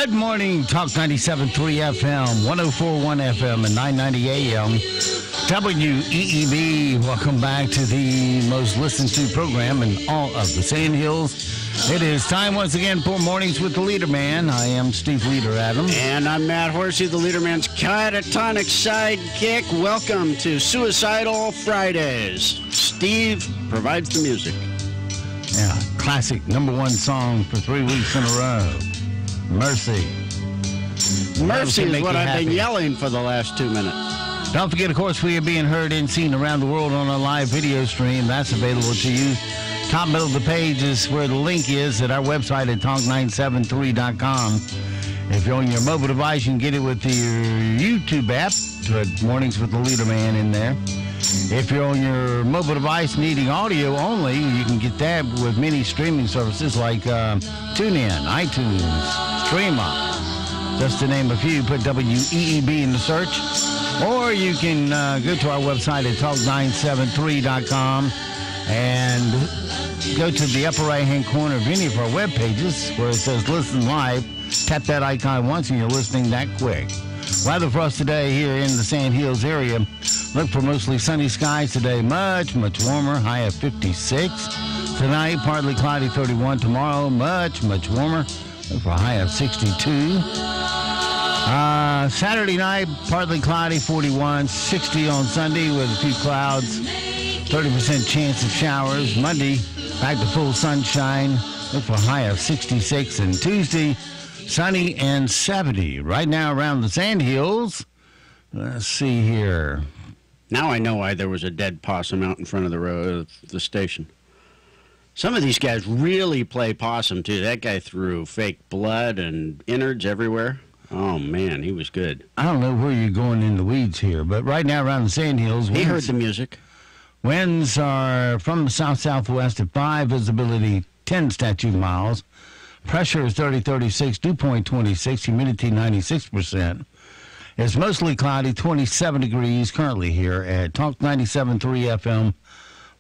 Good morning, Talk 97.3 FM, 104.1FM, and 990 AM. WEEB, welcome back to the most listened to program in all of the Sand Hills. It is time once again for Mornings with the Leader Man. I am Steve Leader Adams. And I'm Matt Horsey, the Leader Man's catatonic sidekick. Welcome to Suicidal Fridays. Steve provides the music. Yeah, classic #1 song for 3 weeks in a row. Mercy. Mercy is what I've been yelling for the last 2 minutes. Don't forget, of course, we are being heard and seen around the world on a live video stream. That's available to you. Top middle of the page is where the link is at our website at talk973.com. If you're on your mobile device, you can get it with your YouTube app. Put Mornings with the Leader Man in there. If you're on your mobile device needing audio only, you can get that with many streaming services like TuneIn, iTunes, Streamer, just to name a few. Put WEEB in the search. Or you can go to our website at talk973.com and go to the upper right-hand corner of any of our web pages where it says Listen Live. Tap that icon once and you're listening that quick. Weather for us today here in the Sand Hills area. Look for mostly sunny skies today. Much warmer. High of 56. Tonight, partly cloudy, 31. Tomorrow, much warmer. Look for a high of 62. Saturday night, partly cloudy, 41. 60 on Sunday with a few clouds. 30% chance of showers. Monday, back to full sunshine. Look for a high of 66. And Tuesday, sunny and 70. Right now around the Sand Hills. Let's see here. Now I know why there was a dead possum out in front of the station. Some of these guys really play possum, too. That guy threw fake blood and innards everywhere. Oh, man, he was good. I don't know where you're going in the weeds here, but right now around the Sand Hills... He heard the music. Winds are from the south-southwest at 5, visibility 10 statute miles. Pressure is 30-36, dew point 26, humidity 96%. It's mostly cloudy, 27 degrees currently here at Talk 97.3 FM,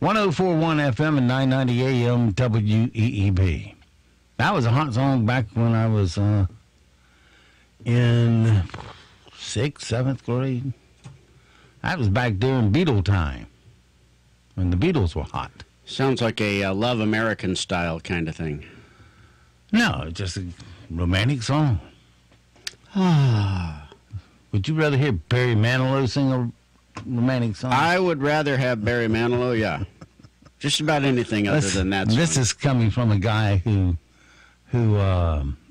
104.1 FM, and 990 AM WEEB. That was a hot song back when I was in 6th, 7th grade. That was back during Beatle time, when the Beatles were hot. Sounds like a Love American style kind of thing. No, it's just a romantic song. Would you rather hear Barry Manilow sing a romantic song? I would rather have Barry Manilow, yeah. Just about anything other than that song. This is coming from a guy who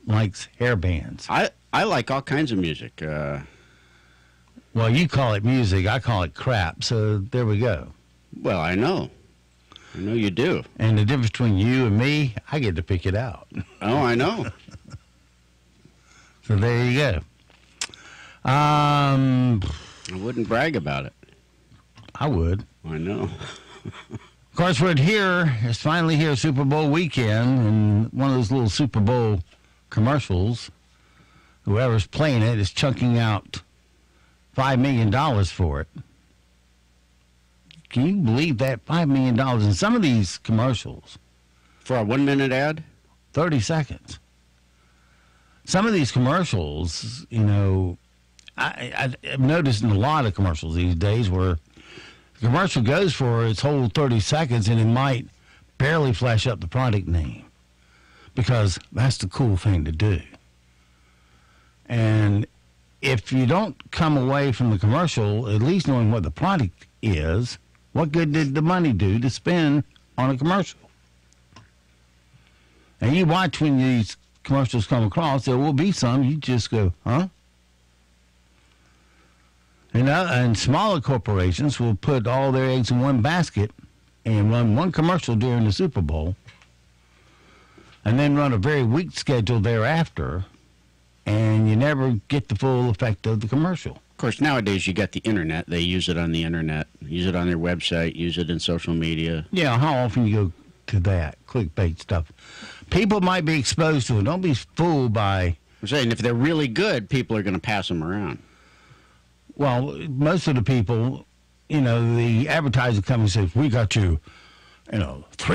likes hair bands. I like all kinds of music. Well, you call it music. I call it crap. So there we go. Well, I know. I know you do. And the difference between you and me, I get to pick it out. Oh, I know. So there you go. I wouldn't brag about it. I would. I know. Of course, we're here. It's finally here, Super Bowl weekend, and one of those little Super Bowl commercials, whoever's playing it is chunking out $5 million for it. Can you believe that? $5 million in some of these commercials. For a 1-minute ad? 30 seconds. Some of these commercials, you know, I've noticed in a lot of commercials these days where the commercial goes for its whole 30 seconds and it might barely flash up the product name because that's the cool thing to do. And if you don't come away from the commercial at least knowing what the product is, what good did the money do to spend on a commercial? And you watch when these commercials come across, there will be some you just go, huh? And smaller corporations will put all their eggs in one basket and run one commercial during the Super Bowl and then run a very weak schedule thereafter, and you never get the full effect of the commercial. Of course, nowadays you got the internet. They use it on the internet, use it on their website, use it in social media. Yeah, how often you go to that clickbait stuff? People might be exposed to it. Don't be fooled by... I'm saying if they're really good, people are going to pass them around. Well, most of the people, you know, the advertising company says, we got 3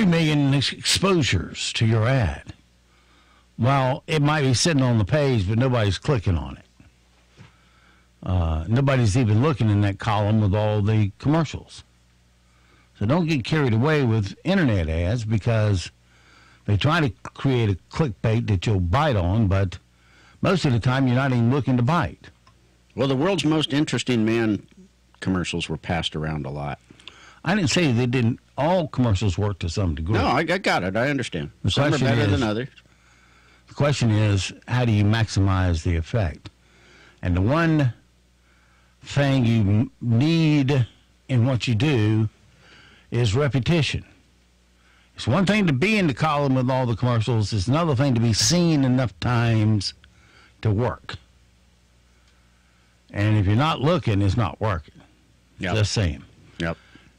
million exposures to your ad. Well, it might be sitting on the page, but nobody's clicking on it. Nobody's even looking in that column with all the commercials. So don't get carried away with internet ads, because they try to create a clickbait that you'll bite on, but most of the time you're not even looking to bite. Well, the world's most interesting man commercials were passed around a lot. I didn't say they didn't. All commercials work to some degree. No, I got it. I understand. Some are better than others. The question is, how do you maximize the effect? And the one thing you need in what you do is repetition. It's one thing to be in the column with all the commercials. It's another thing to be seen enough times to work. And if you're not looking, it's not working. Yep. Just saying. Yep.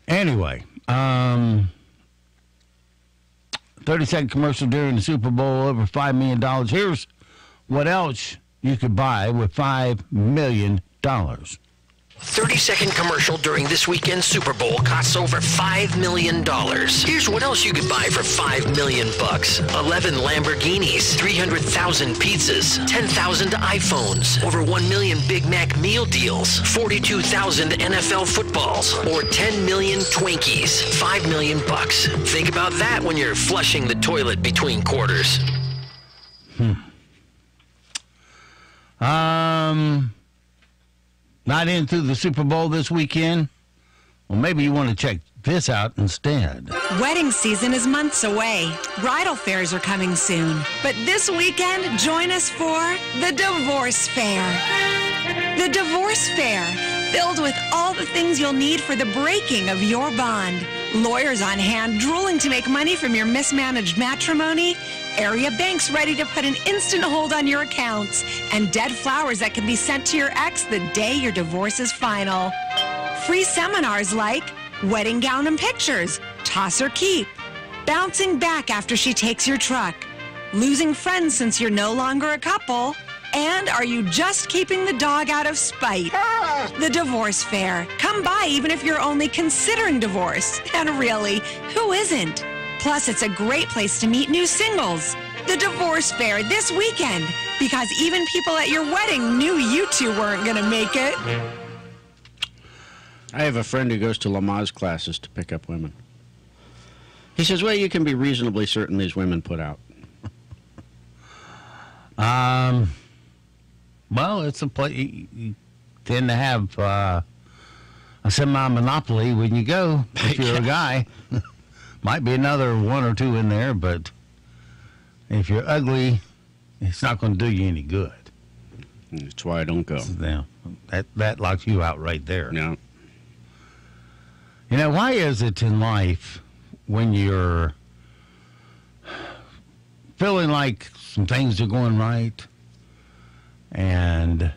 Anyway, 30-second commercial during the Super Bowl, over $5 million. Here's what else you could buy with $5 million. 30-second commercial during this weekend's Super Bowl costs over $5 million. Here's what else you could buy for $5 million. 11 Lamborghinis, 300,000 pizzas, 10,000 iPhones, over 1 million Big Mac meal deals, 42,000 NFL footballs, or 10 million Twinkies. $5 million. Think about that when you're flushing the toilet between quarters. Not into the Super Bowl this weekend? Well, maybe you want to check this out instead. Wedding season is months away. Bridal fairs are coming soon. But this weekend, join us for the Divorce Fair. The Divorce Fair, filled with all the things you'll need for the breaking of your bond. Lawyers on hand drooling to make money from your mismanaged matrimony, area banks ready to put an instant hold on your accounts, and dead flowers that can be sent to your ex the day your divorce is final. Free seminars like wedding gown and pictures, toss or keep, bouncing back after she takes your truck, losing friends since you're no longer a couple, and are you just keeping the dog out of spite? The Divorce Fair. Come by even if you're only considering divorce. And really, who isn't? Plus, it's a great place to meet new singles. The Divorce Fair this weekend, because even people at your wedding knew you two weren't going to make it. I have a friend who goes to Lamaze classes to pick up women. He says, well, you can be reasonably certain these women put out. Well, it's a place you tend to have a semi-monopoly when you go, if you're a guy. Might be another one or two in there, but if you're ugly, it's not going to do you any good. That's why I don't go. Yeah, that locks you out right there. No. You know, why is it in life when you're feeling like some things are going right and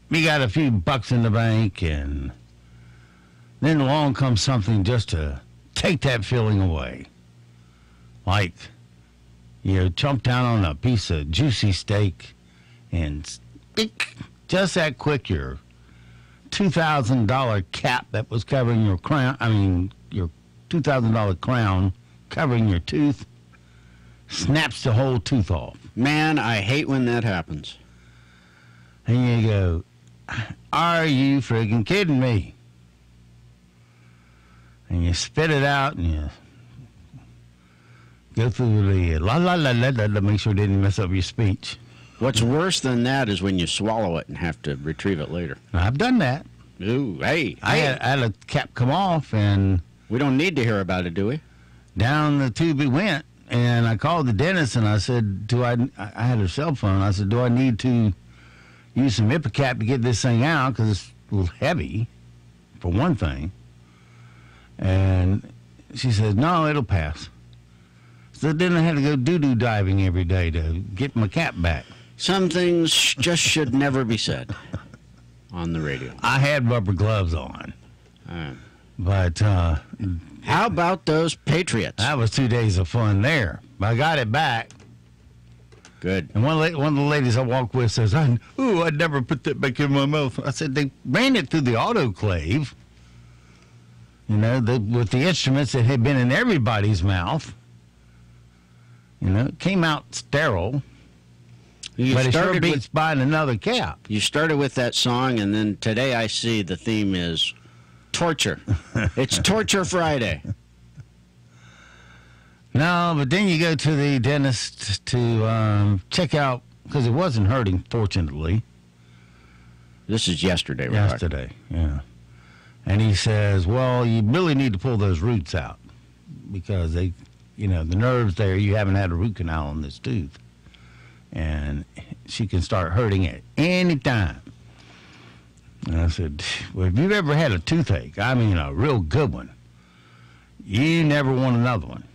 you got a few bucks in the bank, and then along comes something just to take that feeling away? Like, you chomp down on a piece of juicy steak and stick, just that quick, your $2,000 cap that was covering your crown, your $2,000 crown covering your tooth, snaps the whole tooth off. Man, I hate when that happens. And you go, are you friggin' kidding me? And you spit it out and you go through the la la la la la to make sure it didn't mess up your speech. What's worse than that is when you swallow it and have to retrieve it later. I've done that. Ooh, hey. I had a cap come off, and we don't need to hear about it, do we? Down the tube it went, and I called the dentist, and I said, I had a cell phone. I said, do I need to use some Ipecac to get this thing out, because it's a little heavy, for one thing. And she said, no, it'll pass. So then I had to go doo-doo diving every day to get my cap back. Some things just should never be said on the radio. I had rubber gloves on. But how about those Patriots? That was 2 days of fun there. But I got it back. Good. And one of the ladies I walked with says, I'd never put that back in my mouth. I said, they ran it through the autoclave, with the instruments that had been in everybody's mouth. You know, it came out sterile. But it sure beats buying another cap. You started with that song, and then today I see the theme is torture. It's Torture Friday. No, but then you go to the dentist to check out, because it wasn't hurting, fortunately. This is yesterday, right? Yesterday, yeah. And he says, well, you really need to pull those roots out because they, you know, the nerves there, you haven't had a root canal on this tooth. And she can start hurting at any time. And I said, well, if you've ever had a toothache, I mean a real good one, you never want another one.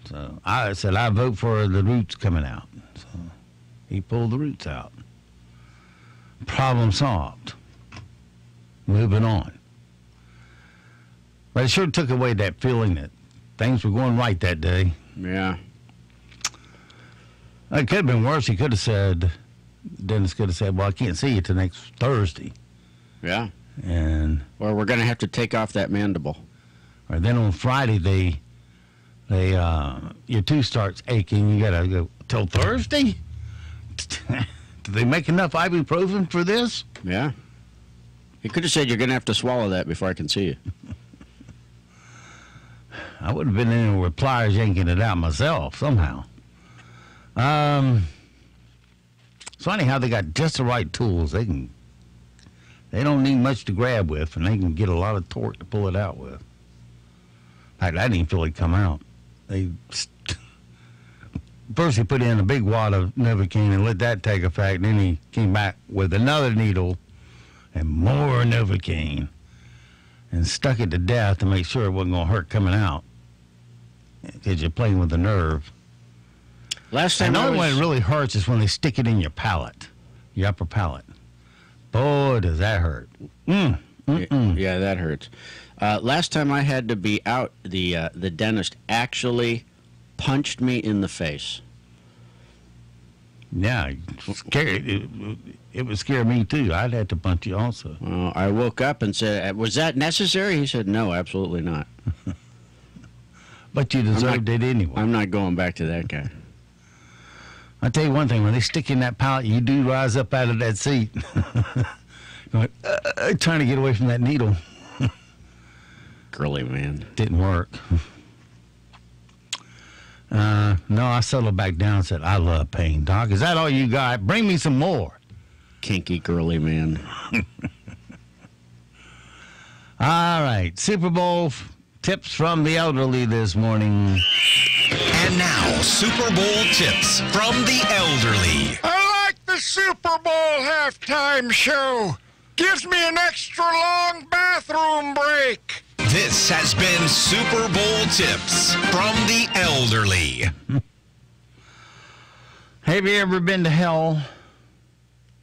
So I said, I vote for the roots coming out. So he pulled the roots out. Problem solved. Moving on. But it sure took away that feeling that things were going right that day. Yeah. It could have been worse. He could have said, Dennis could have said, well, I can't see you till next Thursday. Yeah. Or we're going to have to take off that mandible. Or then on Friday, your tooth starts aching. You got to go till Thursday? Do they make enough ibuprofen for this? Yeah. He could have said, you're going to have to swallow that before I can see you. I would have been in there with pliers yanking it out myself somehow. So anyhow, they got just the right tools. They don't need much to grab with, and they can get a lot of torque to pull it out with. In fact, I didn't feel it come out. First he put in a big wad of Novocaine and let that take effect, and then he came back with another needle and more Novocaine and stuck it to death to make sure it wasn't going to hurt coming out because you're playing with the nerve. Last time the only one that really hurts is when they stick it in your palate, your upper palate. Boy, does that hurt. Yeah, that hurts. Last time I had to be out, the dentist actually punched me in the face. Yeah, it would scare me too. I'd have to punch you also. Well, I woke up and said, was that necessary? He said, no, absolutely not. But you deserved it anyway. I'm not going back to that guy. I'll tell you one thing, when they stick in that palate, you do rise up out of that seat. Going, trying to get away from that needle. Girly man. Didn't work. No, I settled back down and said, I love pain, Doc. Is that all you got? Bring me some more. Kinky girly man. All right, Super Bowl tips from the elderly this morning. And now, Super Bowl tips from the elderly. I like the Super Bowl halftime show. Gives me an extra long bathroom break. This has been Super Bowl tips from the elderly. Have you ever been to hell?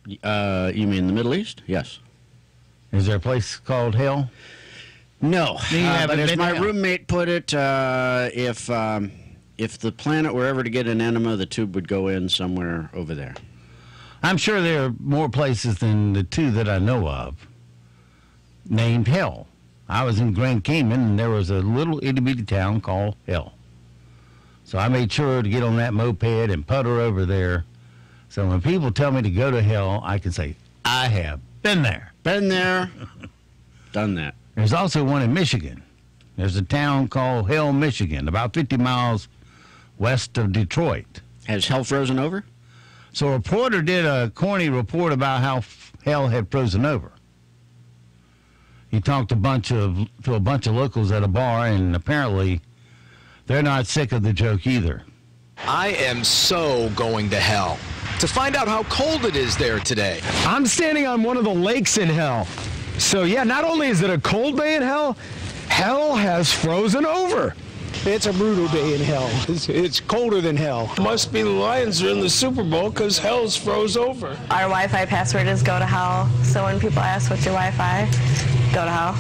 You mean the Middle East? Yes. Is there a place called hell? No. But as my roommate put it, if the planet were ever to get an enema, the tube would go in somewhere over there. I'm sure there are more places than the two that I know of named hell. I was in Grand Cayman, and there was a little itty-bitty town called Hell. So I made sure to get on that moped and putter over there. So when people tell me to go to hell, I can say, I have been there. Been there. Done that. There's also one in Michigan. There's a town called Hell, Michigan, about 50 miles west of Detroit. Has hell frozen over? So a reporter did a corny report about how hell had frozen over. He talked to a bunch of locals at a bar, and apparently they're not sick of the joke either. I am so going to hell to find out how cold it is there today. I'm standing on one of the lakes in hell. So yeah, not only is it a cold day in hell, hell has frozen over. It's a brutal day in hell. It's colder than hell. Must be the Lions are in the Super Bowl because hell's froze over. Our Wi-Fi password is go to hell. So when people ask what's your Wi-Fi, go to hell.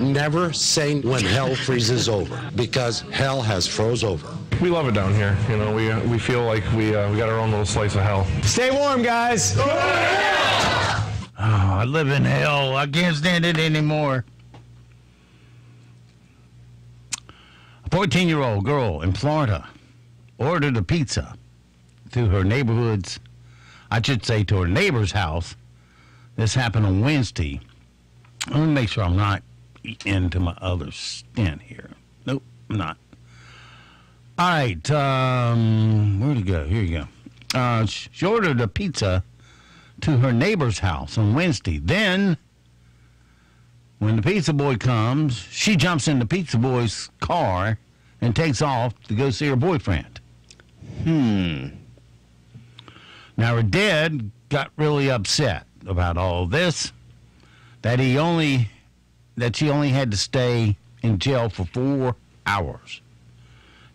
Never say when hell freezes over because hell has froze over. We love it down here. You know, we feel like we got our own little slice of hell. Stay warm, guys. Oh, I live in hell. I can't stand it anymore. A 14-year-old girl in Florida ordered a pizza to her neighborhood's, I should say to her neighbor's house. This happened on Wednesday. Let me make sure I'm not into my other stint here. Nope, I'm not. All right, where'd it go? Here you go. She ordered a pizza to her neighbor's house on Wednesday. Then, when the pizza boy comes, she jumps in the pizza boy's car and takes off to go see her boyfriend. Now, her dad got really upset about all this, that she only had to stay in jail for 4 hours.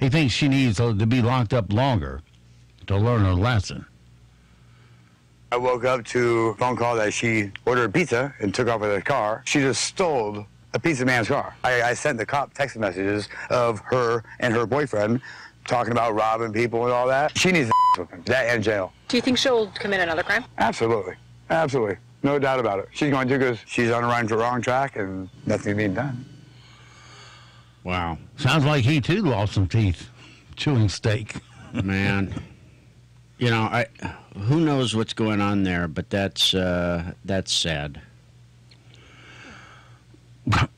He thinks she needs to be locked up longer to learn her lesson. I woke up to a phone call that she ordered a pizza and took off with her car. She just stole a pizza man's car. I sent the cop text messages of her and her boyfriend talking about robbing people and all that. She needs that and jail. Do you think she'll commit another crime? Absolutely. Absolutely. No doubt about it. She's going to because she's on the wrong track and nothing being done. Wow. Sounds like he, too, lost some teeth chewing steak. Man. You know, who knows what's going on there, but that's sad.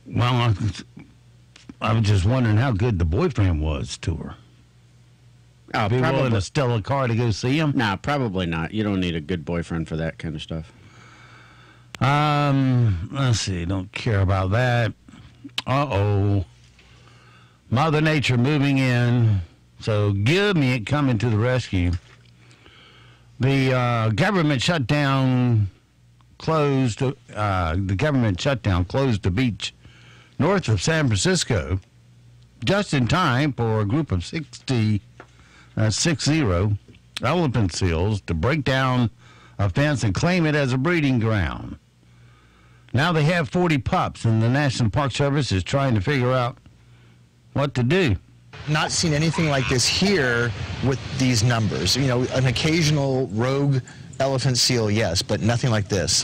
Well, I was just wondering how good the boyfriend was to her. Oh, be willing to steal a car to go see him? Nah, probably not. You don't need a good boyfriend for that kind of stuff. Let's see. Don't care about that. Uh-oh. Mother Nature moving in. So give me it coming to the rescue. The government shutdown closed the beach north of San Francisco just in time for a group of 60 elephant seals to break down a fence and claim it as a breeding ground. Now they have 40 pups, and the National Park Service is trying to figure out what to do. Not seen anything like this here with these numbers. You know, an occasional rogue elephant seal, yes, but nothing like this.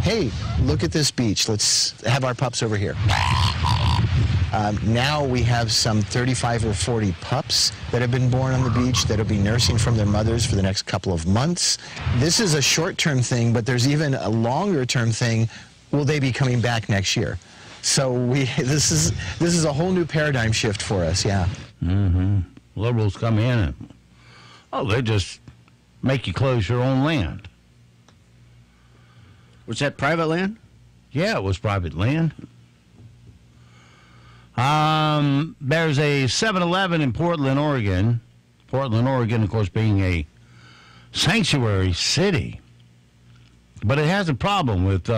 Hey, look at this beach. Let's have our pups over here. Now we have some 35 or 40 pups that have been born on the beach that will be nursing from their mothers for the next couple of months. This is a short-term thing, but there's even a longer-term thing. Will they be coming back next year? So this is a whole new paradigm shift for us, yeah. Mm-hmm. Liberals come in and, they just make you close your own land. Was that private land? Yeah, it was private land. There's a 7-Eleven in Portland, Oregon. Portland, Oregon, of course, being a sanctuary city. But it has a problem with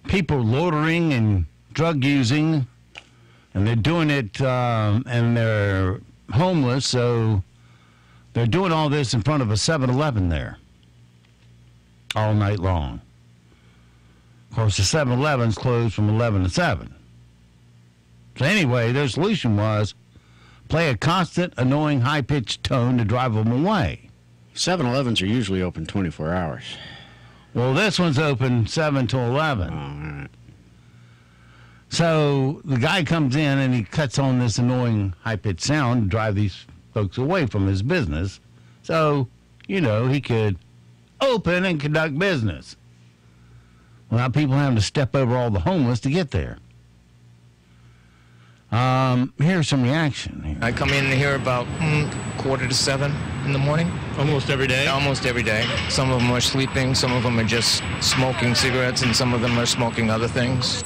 people loitering and drug using, and they're doing it, and they're homeless, so they're doing all this in front of a 7-Eleven there all night long. Of course, the 7-Eleven's closed from 11 to 7. So anyway, their solution was play a constant, annoying, high-pitched tone to drive them away. 7-Elevens are usually open 24 hours. Well, this one's open 7 to 11. Oh, all right. So the guy comes in and he cuts on this annoying high-pitched sound to drive these folks away from his business. So, he could open and conduct business without people having to step over all the homeless to get there. Here's some reaction here. I come in here about 6:45 in the morning. Almost every day? Almost every day. Some of them are sleeping, some of them are just smoking cigarettes, and some of them are smoking other things.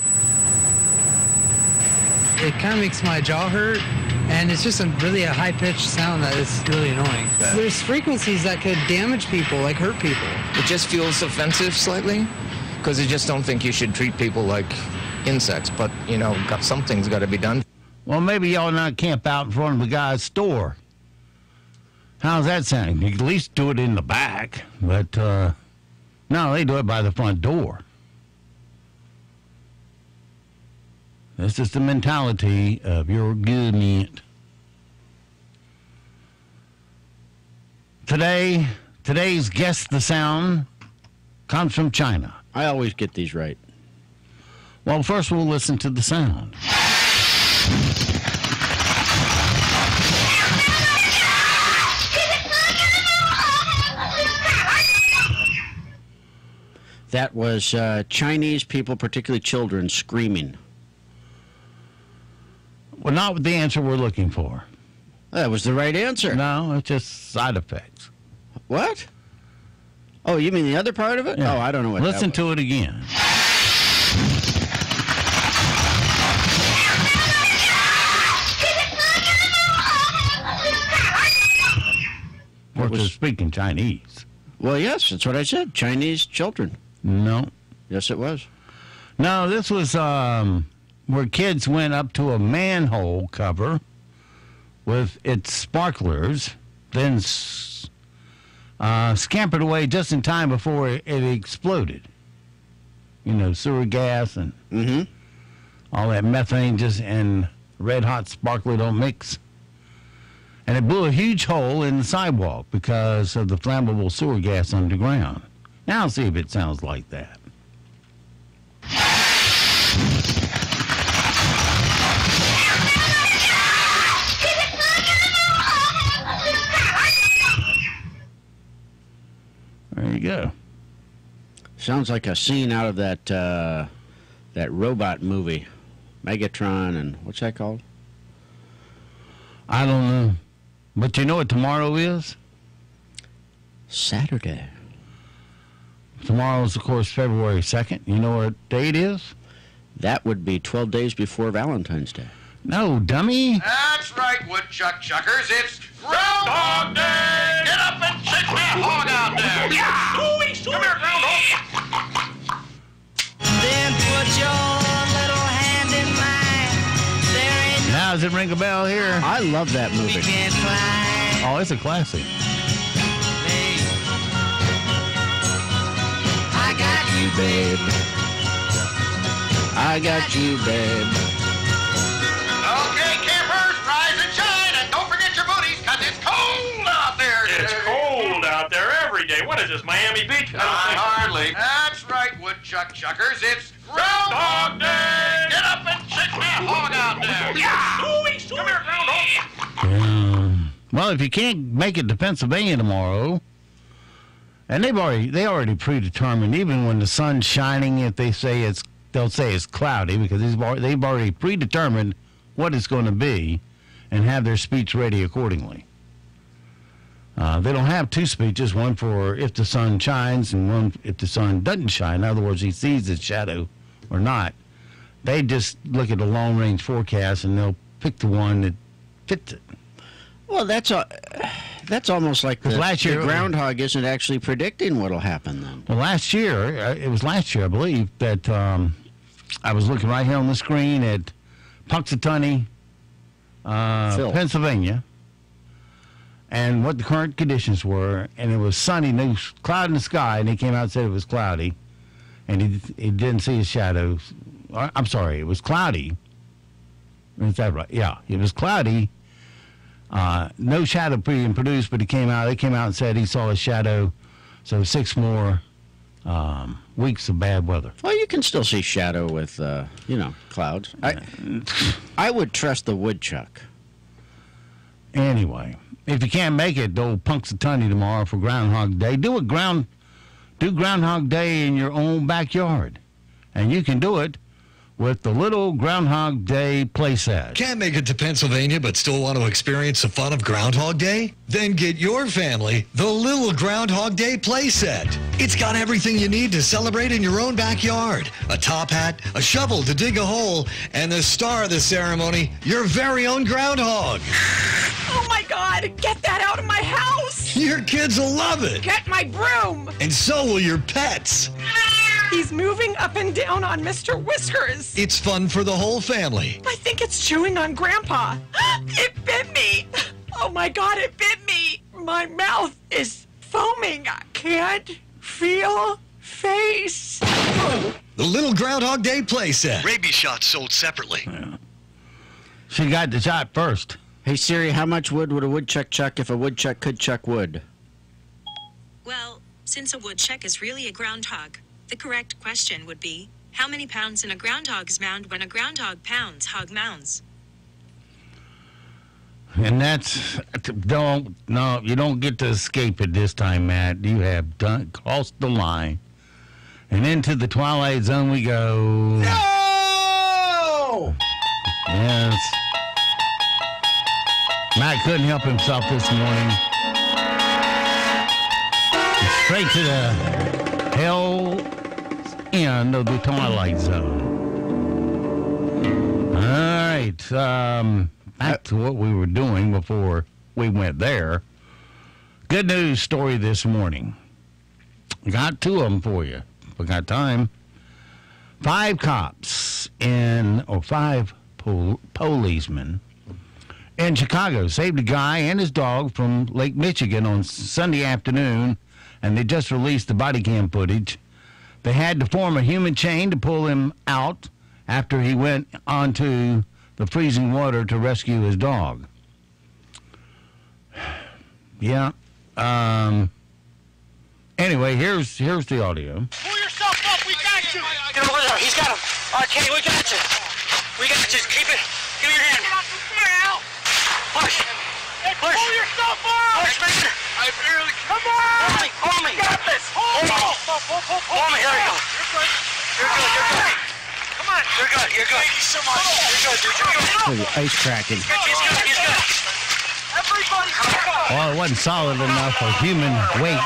It kind of makes my jaw hurt, and it's just really a high-pitched sound that is really annoying. There's frequencies that could damage people, like hurt people. It just feels offensive slightly, because I just don't think you should treat people like insects, but, something's got to be done. Well, maybe y'all not camp out in front of the guy's store. How's that sound? You can at least do it in the back, but no, they do it by the front door. This is the mentality of your government. Today's Guess the Sound comes from China. I always get these right. Well, first we'll listen to the sound. That was Chinese people, particularly children, screaming. Well, not the answer we're looking for. That was the right answer. No, it's just side effects. What? Oh, you mean the other part of it? Yeah. Oh, I don't know what Listen that was. to it again. Which is speaking Chinese. Well, yes, that's what I said. Chinese children. No. Yes, it was. No, this was where kids went up to a manhole cover with its sparklers, then scampered away just in time before it exploded. You know, sewer gas and all that methane and red hot sparkler don't mix. And it blew a huge hole in the sidewalk because of the flammable sewer gas underground. Now see if it sounds like that. There you go. Sounds like a scene out of that robot movie, Megatron, and what's that called? I don't know. But you know what tomorrow is? Saturday. Tomorrow is, of course, February 2nd. You know what day it is? That would be 12 days before Valentine's Day. No, dummy. That's right, woodchuck chuckers. It's Groundhog Day! Get up and shake that hog out there! Yeah! Come here, Groundhog! Then put your little hand in mine. There ain't Now, does it ring a bell here? I love that movie. Oh, it's a classic. I got you, babe. I got you, babe. Okay, campers, rise and shine, and don't forget your booties, because it's cold out there. It's cold out there every day. What is this, Miami Beach? Not hardly. That's right, woodchuck chuckers. It's Groundhog Day! Get up and shake that hog out there! Yeah! Come here, Groundhog! Well, if you can't make it to Pennsylvania tomorrow, and they already predetermined, even when the sun's shining, if they'll say it's cloudy because they've already predetermined what it's going to be and have their speech ready accordingly. They don't have two speeches, one for if the sun shines and one if the sun doesn't shine. In other words, he sees its shadow or not. They just look at the long-range forecast and they'll pick the one that fits it. Well, that's almost like last year, the groundhog isn't actually predicting what'll happen then. Well, it was last year, I believe, that I was looking right here on the screen at Punxsutawney, Pennsylvania, and what the current conditions were, and it was sunny, no cloud in the sky, and he came out and said it was cloudy, and he didn't see his shadows. I'm sorry, it was cloudy. Is that right? Yeah, it was cloudy. No shadow being produced, but they came out and said he saw a shadow. So 6 more weeks of bad weather. Well, you can still see shadow with, clouds. I would trust the woodchuck. Anyway, if you can't make it to old Punxsutawney tomorrow for Groundhog Day, do Groundhog Day in your own backyard. And you can do it with the little Groundhog Day playset. Can't make it to Pennsylvania but still want to experience the fun of Groundhog Day? Then get your family the little Groundhog Day playset. It's got everything you need to celebrate in your own backyard. A top hat, a shovel to dig a hole, and the star of the ceremony, your very own groundhog. Oh my God, get that out of my house! Your kids will love it. Get my broom! And so will your pets. He's moving up and down on Mr. Whiskers. It's fun for the whole family. I think it's chewing on Grandpa. It bit me. Oh my God, it bit me. My mouth is foaming. I can't feel face. The little Groundhog Day playset. Rabies shots sold separately. Yeah. She got the shot first. Hey Siri, how much wood would a woodchuck chuck if a woodchuck could chuck wood? Well, since a woodchuck is really a groundhog, the correct question would be, how many pounds in a groundhog's mound when a groundhog pounds hog mounds? And that's, you don't get to escape it this time, Matt. You have crossed the line. And into the twilight zone we go. No! Yes. Matt couldn't help himself this morning. Straight to the hell end of the twilight zone. All right. Back to what we were doing before we went there. Good news story this morning. Got two of them for you. We got time. 5 policemen in Chicago saved a guy and his dog from Lake Michigan on Sunday afternoon, and they just released the body cam footage. They had to form a human chain to pull him out after he went onto the freezing water to rescue his dog. Yeah. Anyway, here's the audio. Pull yourself up, we got you! Get over there, he's got him. Okay, we got you. We got you, keep it. Give me your hand. Push. Hey, push. Pull yourself up! Push, man. I barely... Come on! Hold me. You got this. Hold me. Hold me, there you go. You're good. Come on. You're good. Thank you so much. You're good, dude. You're good. Ice cracking. He's good. Everybody, Well, it wasn't solid enough for human weight.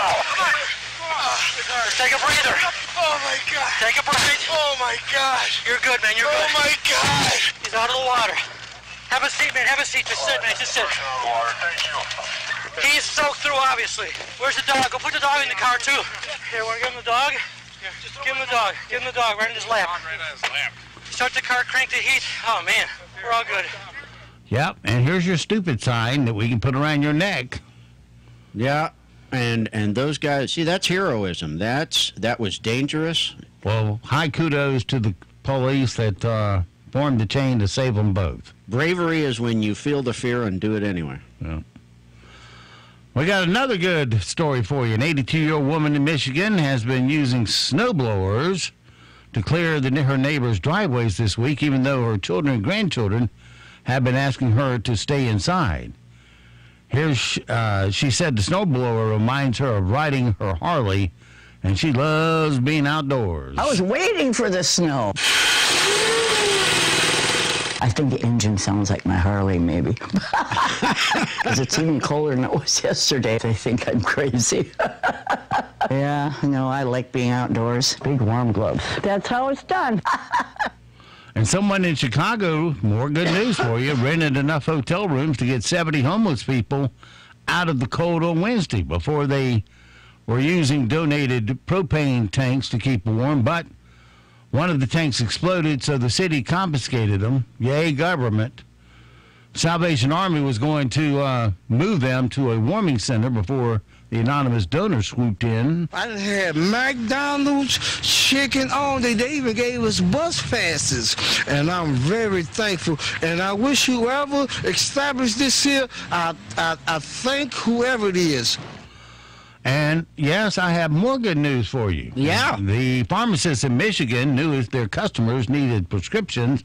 Take a breather. Oh, my God. Take a breath. Oh, my gosh. You're good, man. You're good. Oh, my God. He's out of the water. Have a seat, man. Have a seat. Just sit, man. Just sit. Thank you. He's soaked through, obviously. Where's the dog? Go put the dog in the car, too. Here, want to give him the dog? Yeah, just give him the dog. Give him the dog right in his lap. Right on his lap. Start the car, crank the heat. Oh, man. We're all good. Yep, and here's your stupid sign that we can put around your neck. Yeah. And those guys, see, that's heroism. That was dangerous. Well, high kudos to the police that formed the chain to save them both. Bravery is when you feel the fear and do it anyway. Yeah. We got another good story for you. An 82-year-old woman in Michigan has been using snowblowers to clear her neighbor's driveways this week, even though her children and grandchildren have been asking her to stay inside. She said the snowblower reminds her of riding her Harley, and she loves being outdoors. I was waiting for the snow. I think the engine sounds like my Harley, maybe. Because it's even colder than it was yesterday. They think I'm crazy. Yeah, I like being outdoors. Big warm gloves. That's how it's done. And someone in Chicago, more good news for you, rented enough hotel rooms to get 70 homeless people out of the cold on Wednesday before they were using donated propane tanks to keep warm. But one of the tanks exploded, so the city confiscated them. Yay, government. Salvation Army was going to move them to a warming center before the anonymous donor swooped in. I had McDonald's, chicken on. They even gave us bus passes. And I'm very thankful. And I wish whoever established this here, I thank whoever it is. And, yes, I have more good news for you. Yeah. The pharmacists in Michigan knew their customers needed prescriptions,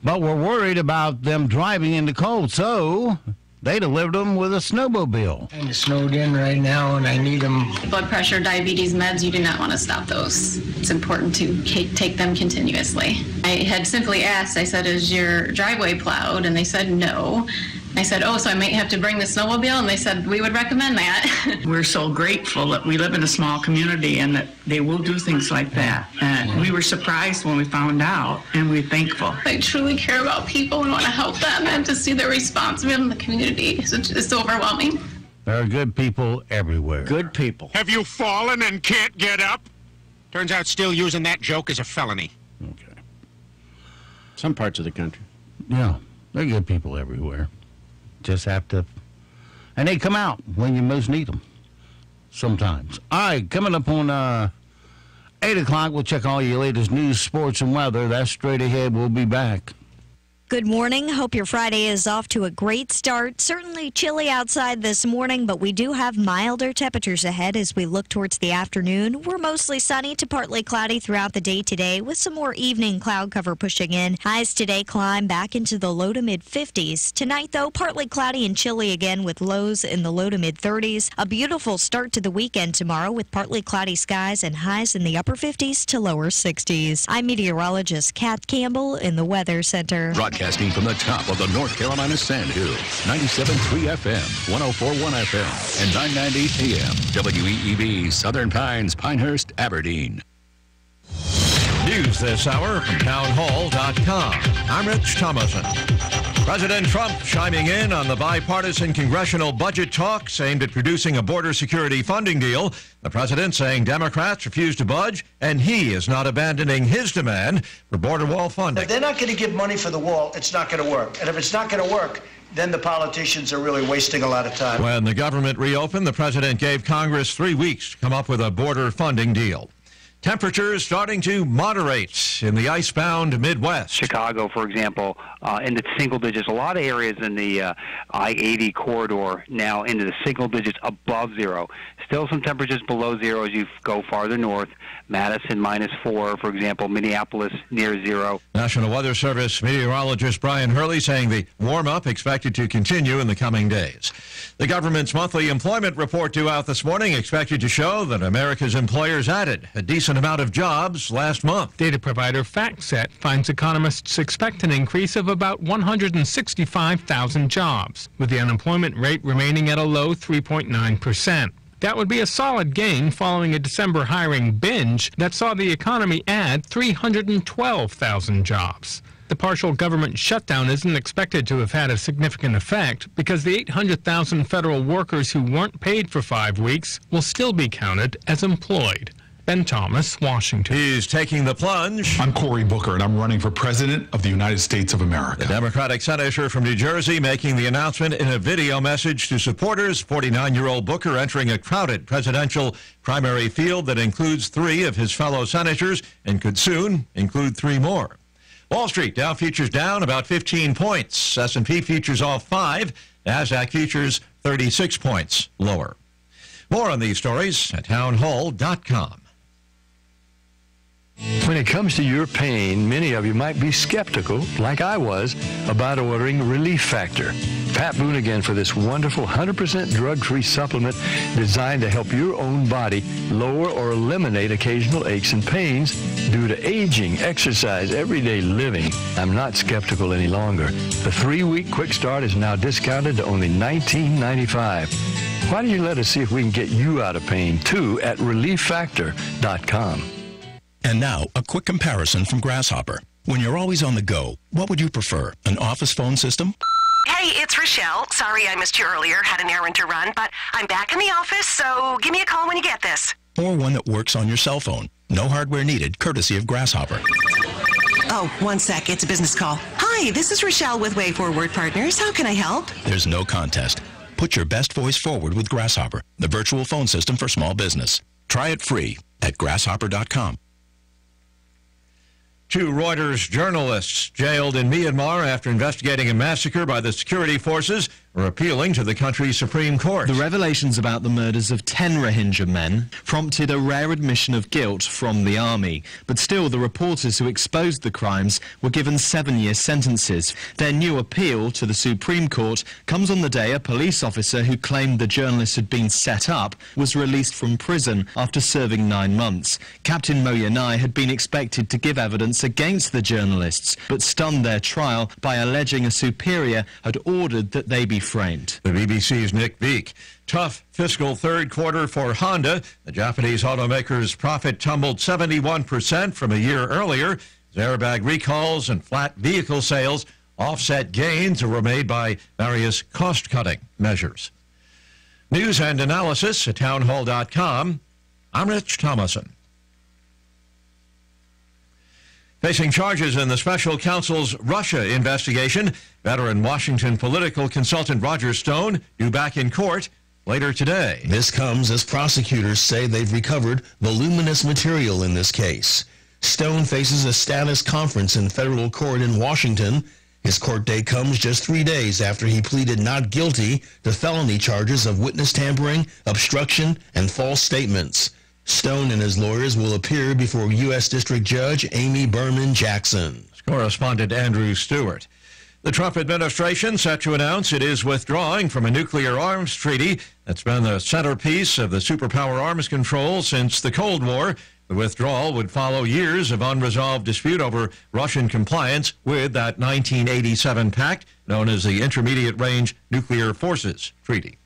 but were worried about them driving in the cold, so they delivered them with a snowmobile. And it's snowed in right now, and I need them. Blood pressure, diabetes meds, you do not want to stop those. It's important to take them continuously. I had simply asked, I said, is your driveway plowed? And they said no. I said, oh, so I might have to bring the snowmobile? And they said, we would recommend that. We're so grateful that we live in a small community and that they will do things like that. And we were surprised when we found out, and we're thankful. I truly care about people and want to help them, and to see their response in the community is overwhelming. There are good people everywhere. Good people. Have you fallen and can't get up? Turns out still using that joke is a felony. Okay. Some parts of the country. Yeah, there are good people everywhere. Just have to, and they come out when you most need them sometimes. All right, coming up on 8 o'clock, we'll check all your latest news, sports, and weather. That's straight ahead. We'll be back. Good morning. Hope your Friday is off to a great start. Certainly chilly outside this morning, but we do have milder temperatures ahead as we look towards the afternoon. We're mostly sunny to partly cloudy throughout the day today with some more evening cloud cover pushing in. Highs today climb back into the low to mid 50s. Tonight, though, partly cloudy and chilly again with lows in the low to mid 30s. A beautiful start to the weekend tomorrow with partly cloudy skies and highs in the upper 50s to lower 60s. I'm meteorologist Kath Campbell in the Weather Center. Broadcasting from the top of the North Carolina Sand Hills, 97.3 FM, 104.1 FM, and 990 AM, WEEB, Southern Pines, Pinehurst, Aberdeen. News this hour from townhall.com. I'm Rich Thomason. President Trump chiming in on the bipartisan congressional budget talks aimed at producing a border security funding deal. The president saying Democrats refuse to budge, and he is not abandoning his demand for border wall funding. If they're not going to give money for the wall, it's not going to work. And if it's not going to work, then the politicians are really wasting a lot of time. When the government reopened, the president gave Congress 3 weeks to come up with a border funding deal. Temperatures starting to moderate in the ice-bound Midwest. Chicago, for example, in the single digits. A lot of areas in the I-80 corridor now into the single digits above zero. Still some temperatures below zero as you go farther north. Madison -4, for example. Minneapolis near zero. National Weather Service meteorologist Brian Hurley saying the warm-up expected to continue in the coming days. The government's monthly employment report due out this morning expected to show that America's employers added a decent amount of jobs last month. Data provider FactSet finds economists expect an increase of about 165,000 jobs, with the unemployment rate remaining at a low 3.9%. That would be a solid gain following a December hiring binge that saw the economy add 312,000 jobs. The partial government shutdown isn't expected to have had a significant effect because the 800,000 federal workers who weren't paid for 5 weeks will still be counted as employed. Ben Thomas, Washington. He's taking the plunge. I'm Cory Booker, and I'm running for President of the United States of America. The Democratic senator from New Jersey making the announcement in a video message to supporters. 49-year-old Booker entering a crowded presidential primary field that includes 3 of his fellow senators and could soon include 3 more. Wall Street, Dow futures down about 15 points. S&P futures off 5. NASDAQ futures 36 points lower. More on these stories at townhall.com. When it comes to your pain, many of you might be skeptical, like I was, about ordering Relief Factor. Pat Boone again for this wonderful 100% drug-free supplement designed to help your own body lower or eliminate occasional aches and pains due to aging, exercise, everyday living. I'm not skeptical any longer. The 3-week quick start is now discounted to only $19.95. Why don't you let us see if we can get you out of pain, too, at ReliefFactor.com. And now, a quick comparison from Grasshopper. When you're always on the go, what would you prefer, an office phone system? Hey, it's Rochelle. Sorry I missed you earlier. Had an errand to run, but I'm back in the office, so give me a call when you get this. Or one that works on your cell phone. No hardware needed, courtesy of Grasshopper. Oh, one sec. It's a business call. Hi, this is Rochelle with Way Forward Partners. How can I help? There's no contest. Put your best voice forward with Grasshopper, the virtual phone system for small business. Try it free at grasshopper.com. 2 Reuters journalists jailed in Myanmar after investigating a massacre by the security forces are appealing to the country's Supreme Court. The revelations about the murders of 10 Rohingya men prompted a rare admission of guilt from the army. But still, the reporters who exposed the crimes were given 7-year sentences. Their new appeal to the Supreme Court comes on the day a police officer who claimed the journalists had been set up was released from prison after serving 9 months. Captain Moyanai had been expected to give evidence against the journalists, but stunned their trial by alleging a superior had ordered that they be framed. The BBC's Nick Beek. Tough fiscal third quarter for Honda. The Japanese automaker's profit tumbled 71% from a year earlier. As airbag recalls and flat vehicle sales offset gains that were made by various cost-cutting measures. News and analysis at townhall.com. I'm Rich Thomason. Facing charges in the special counsel's Russia investigation, veteran Washington political consultant Roger Stone due back in court later today. This comes as prosecutors say they've recovered voluminous material in this case. Stone faces a status conference in federal court in Washington. His court date comes just 3 days after he pleaded not guilty to felony charges of witness tampering, obstruction, and false statements. Stone and his lawyers will appear before U.S. District Judge Amy Berman Jackson. Correspondent Andrew Stewart. The Trump administration set to announce it is withdrawing from a nuclear arms treaty that's been the centerpiece of the superpower arms control since the Cold War. The withdrawal would follow years of unresolved dispute over Russian compliance with that 1987 pact known as the Intermediate Range Nuclear Forces Treaty.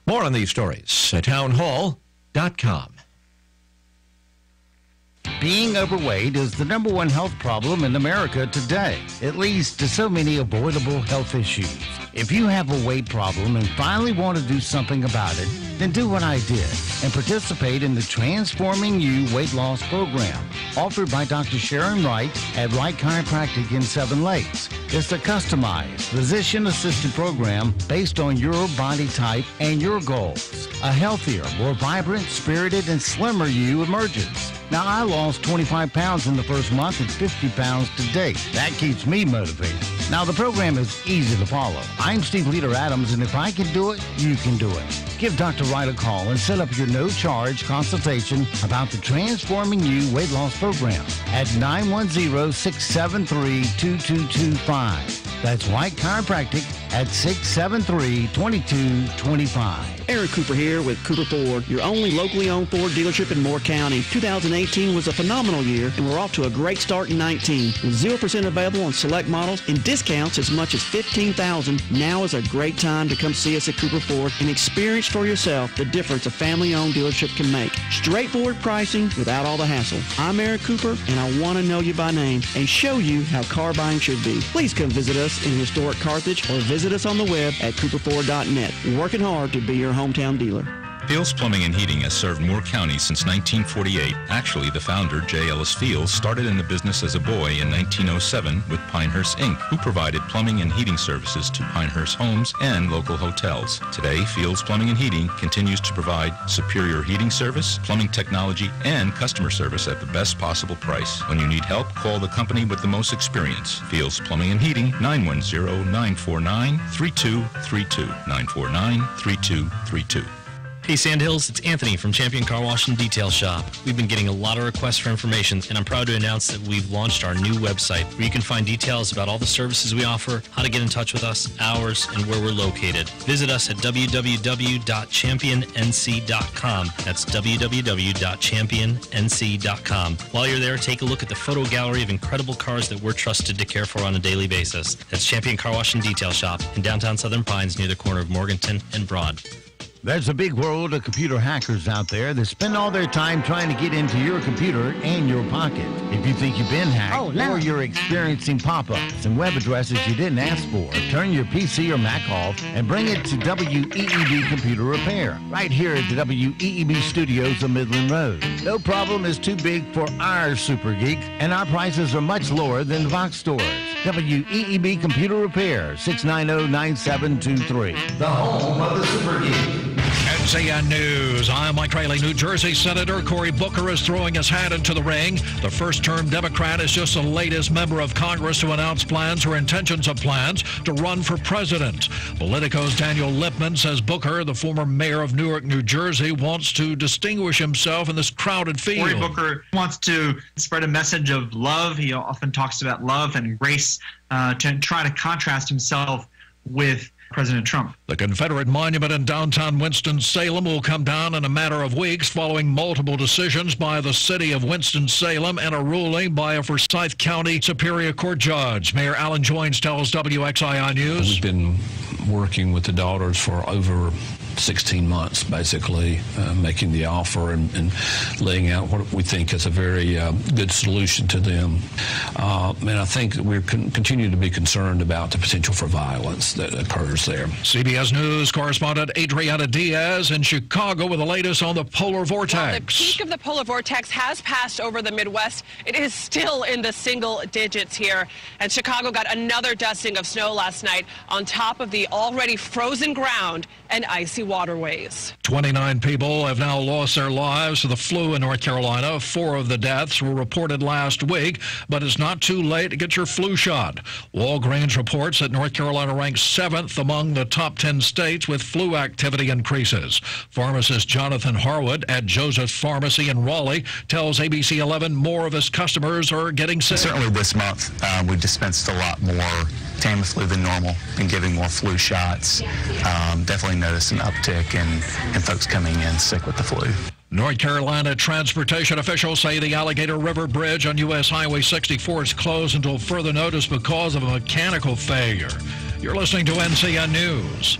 More on these stories at townhall.com. Being overweight is the #1 health problem in America today. It leads to so many avoidable health issues. If you have a weight problem and finally want to do something about it, then do what I did and participate in the Transforming You Weight Loss Program offered by Dr. Sharon Wright at Wright Chiropractic in Seven Lakes. It's a customized, physician-assisted program based on your body type and your goals. A healthier, more vibrant, spirited, and slimmer you emerges. Now, I lost 25 pounds in the first month and 50 pounds to date. That keeps me motivated. Now, the program is easy to follow. I'm Steve Leader Adams, and if I can do it, you can do it. Give Dr. Wright a call and set up your no-charge consultation about the Transforming You Weight Loss Program at 910-673-2225. That's White Chiropractic at 673-2225. Eric Cooper here with Cooper Ford, your only locally owned Ford dealership in Moore County. 2018 was a phenomenal year, and we're off to a great start in 19. With 0% available on select models and discounts as much as $15,000, now is a great time to come see us at Cooper Ford and experience for yourself the difference a family-owned dealership can make. Straightforward pricing without all the hassle. I'm Eric Cooper, and I want to know you by name and show you how car buying should be. Please come visit us in historic Carthage or visit us on the web at cooperford.net. We're working hard to be your hometown dealer. Fields Plumbing and Heating has served Moore County since 1948. Actually, the founder, J. Ellis Fields, started in the business as a boy in 1907 with Pinehurst, Inc., who provided plumbing and heating services to Pinehurst homes and local hotels. Today, Fields Plumbing and Heating continues to provide superior heating service, plumbing technology, and customer service at the best possible price. When you need help, call the company with the most experience. Fields Plumbing and Heating, 910-949-3232. 949-3232. Hey Sandhills, it's Anthony from Champion Car Wash and Detail Shop. We've been getting a lot of requests for information, and I'm proud to announce that we've launched our new website where you can find details about all the services we offer, how to get in touch with us, hours, and where we're located. Visit us at www.championnc.com. That's www.championnc.com. While you're there, take a look at the photo gallery of incredible cars that we're trusted to care for on a daily basis. That's Champion Car Wash and Detail Shop in downtown Southern Pines near the corner of Morganton and Broad. There's a big world of computer hackers out there that spend all their time trying to get into your computer and your pocket. If you think you've been hacked or you're experiencing pop-ups and web addresses you didn't ask for, turn your PC or Mac off and bring it to WEEB Computer Repair, right here at the WEEB Studios on Midland Road. No problem is too big for our super geeks, and our prices are much lower than the box stores. WEEB Computer Repair, 690-9723. The home of the super geek. NCN News. I'm Mike Rayleigh. New Jersey Senator Cory Booker is throwing his hat into the ring. The first-term Democrat is just the latest member of Congress to announce plans or intentions of plans to run for president. Politico's Daniel Lippman says Booker, the former mayor of Newark, New Jersey, wants to distinguish himself in this crowded field. Cory Booker wants to spread a message of love. He often talks about love and grace to try to contrast himself with President Trump. The Confederate monument in downtown Winston-Salem will come down in a matter of weeks following multiple decisions by the city of Winston-Salem and a ruling by a Forsyth County Superior Court judge. Mayor Alan Joines tells WXII News. We've been working with the daughters for over 16 months, basically, making the offer and laying out what we think is a very good solution to them. And I think that we're continue to be concerned about the potential for violence that occurs there. CBS News correspondent Adriana Diaz in Chicago with the latest on the polar vortex. Well, the peak of the polar vortex has passed over the Midwest. It is still in the single digits here. And Chicago got another dusting of snow last night on top of the already frozen ground and icy waterways. 29 people have now lost their lives to the flu in North Carolina. 4 of the deaths were reported last week, but it's not too late to get your flu shot. Walgreens reports that North Carolina ranks 7th among the top 10 states with flu activity increases. Pharmacist Jonathan Harwood at Joseph's Pharmacy in Raleigh tells ABC 11 more of his customers are getting sick. Certainly this month, we dispensed a lot more Tamiflu than normal and giving more flu shots. Definitely noticed an uptick in folks coming in sick with the flu. North Carolina transportation officials say the Alligator River Bridge on U.S. Highway 64 is closed until further notice because of a mechanical failure. You're listening to NCN News.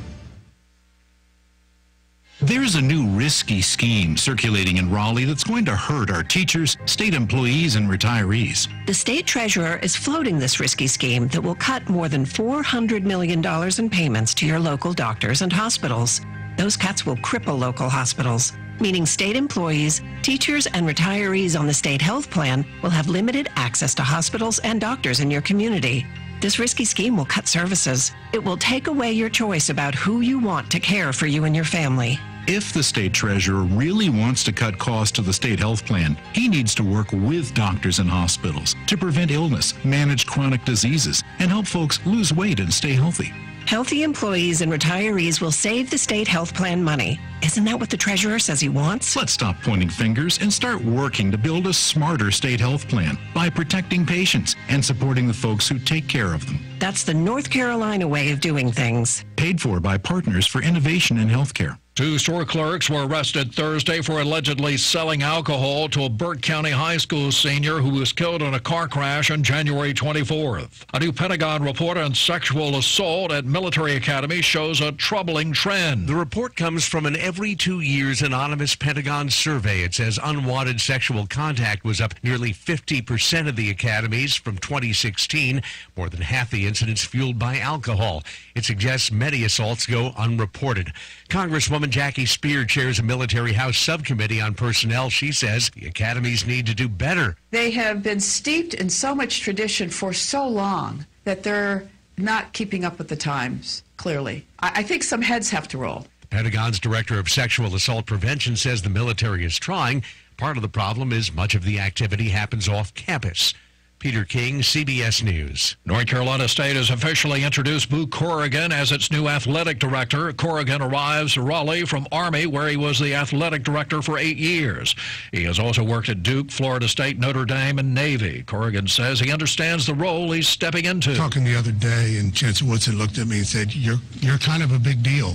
There's a new risky scheme circulating in Raleigh that's going to hurt our teachers, state employees, and retirees. The state treasurer is floating this risky scheme that will cut more than $400 million in payments to your local doctors and hospitals. Those cuts will cripple local hospitals, meaning state employees, teachers, and retirees on the state health plan will have limited access to hospitals and doctors in your community. This risky scheme will cut services. It will take away your choice about who you want to care for you and your family. If the state treasurer really wants to cut costs to the state health plan, he needs to work with doctors and hospitals to prevent illness, manage chronic diseases, and help folks lose weight and stay healthy. Healthy employees and retirees will save the state health plan money. Isn't that what the treasurer says he wants? Let's stop pointing fingers and start working to build a smarter state health plan by protecting patients and supporting the folks who take care of them. That's the North Carolina way of doing things. Paid for by Partners for Innovation in Healthcare. 2 store clerks were arrested Thursday for allegedly selling alcohol to a Burke County High School senior who was killed in a car crash on January 24th. A new Pentagon report on sexual assault at military academies shows a troubling trend. The report comes from an every 2 years anonymous Pentagon survey. It says unwanted sexual contact was up nearly 50% of the academies from 2016, more than half the incidents fueled by alcohol. It suggests many assaults go unreported. Congresswoman Jackie Spear chairs a military House subcommittee on personnel. She says the academies need to do better. They have been steeped in so much tradition for so long that they're not keeping up with the times, clearly. I think some heads have to roll. The Pentagon's director of sexual assault prevention says the military is trying. Part of the problem is much of the activity happens off campus. Peter King, CBS News. North Carolina State has officially introduced Boo Corrigan as its new athletic director. Corrigan arrives to Raleigh from Army, where he was the athletic director for 8 years. He has also worked at Duke, Florida State, Notre Dame, and Navy. Corrigan says he understands the role he's stepping into. Talking the other day, and Chancellor Woodson looked at me and said, you're kind of a big deal.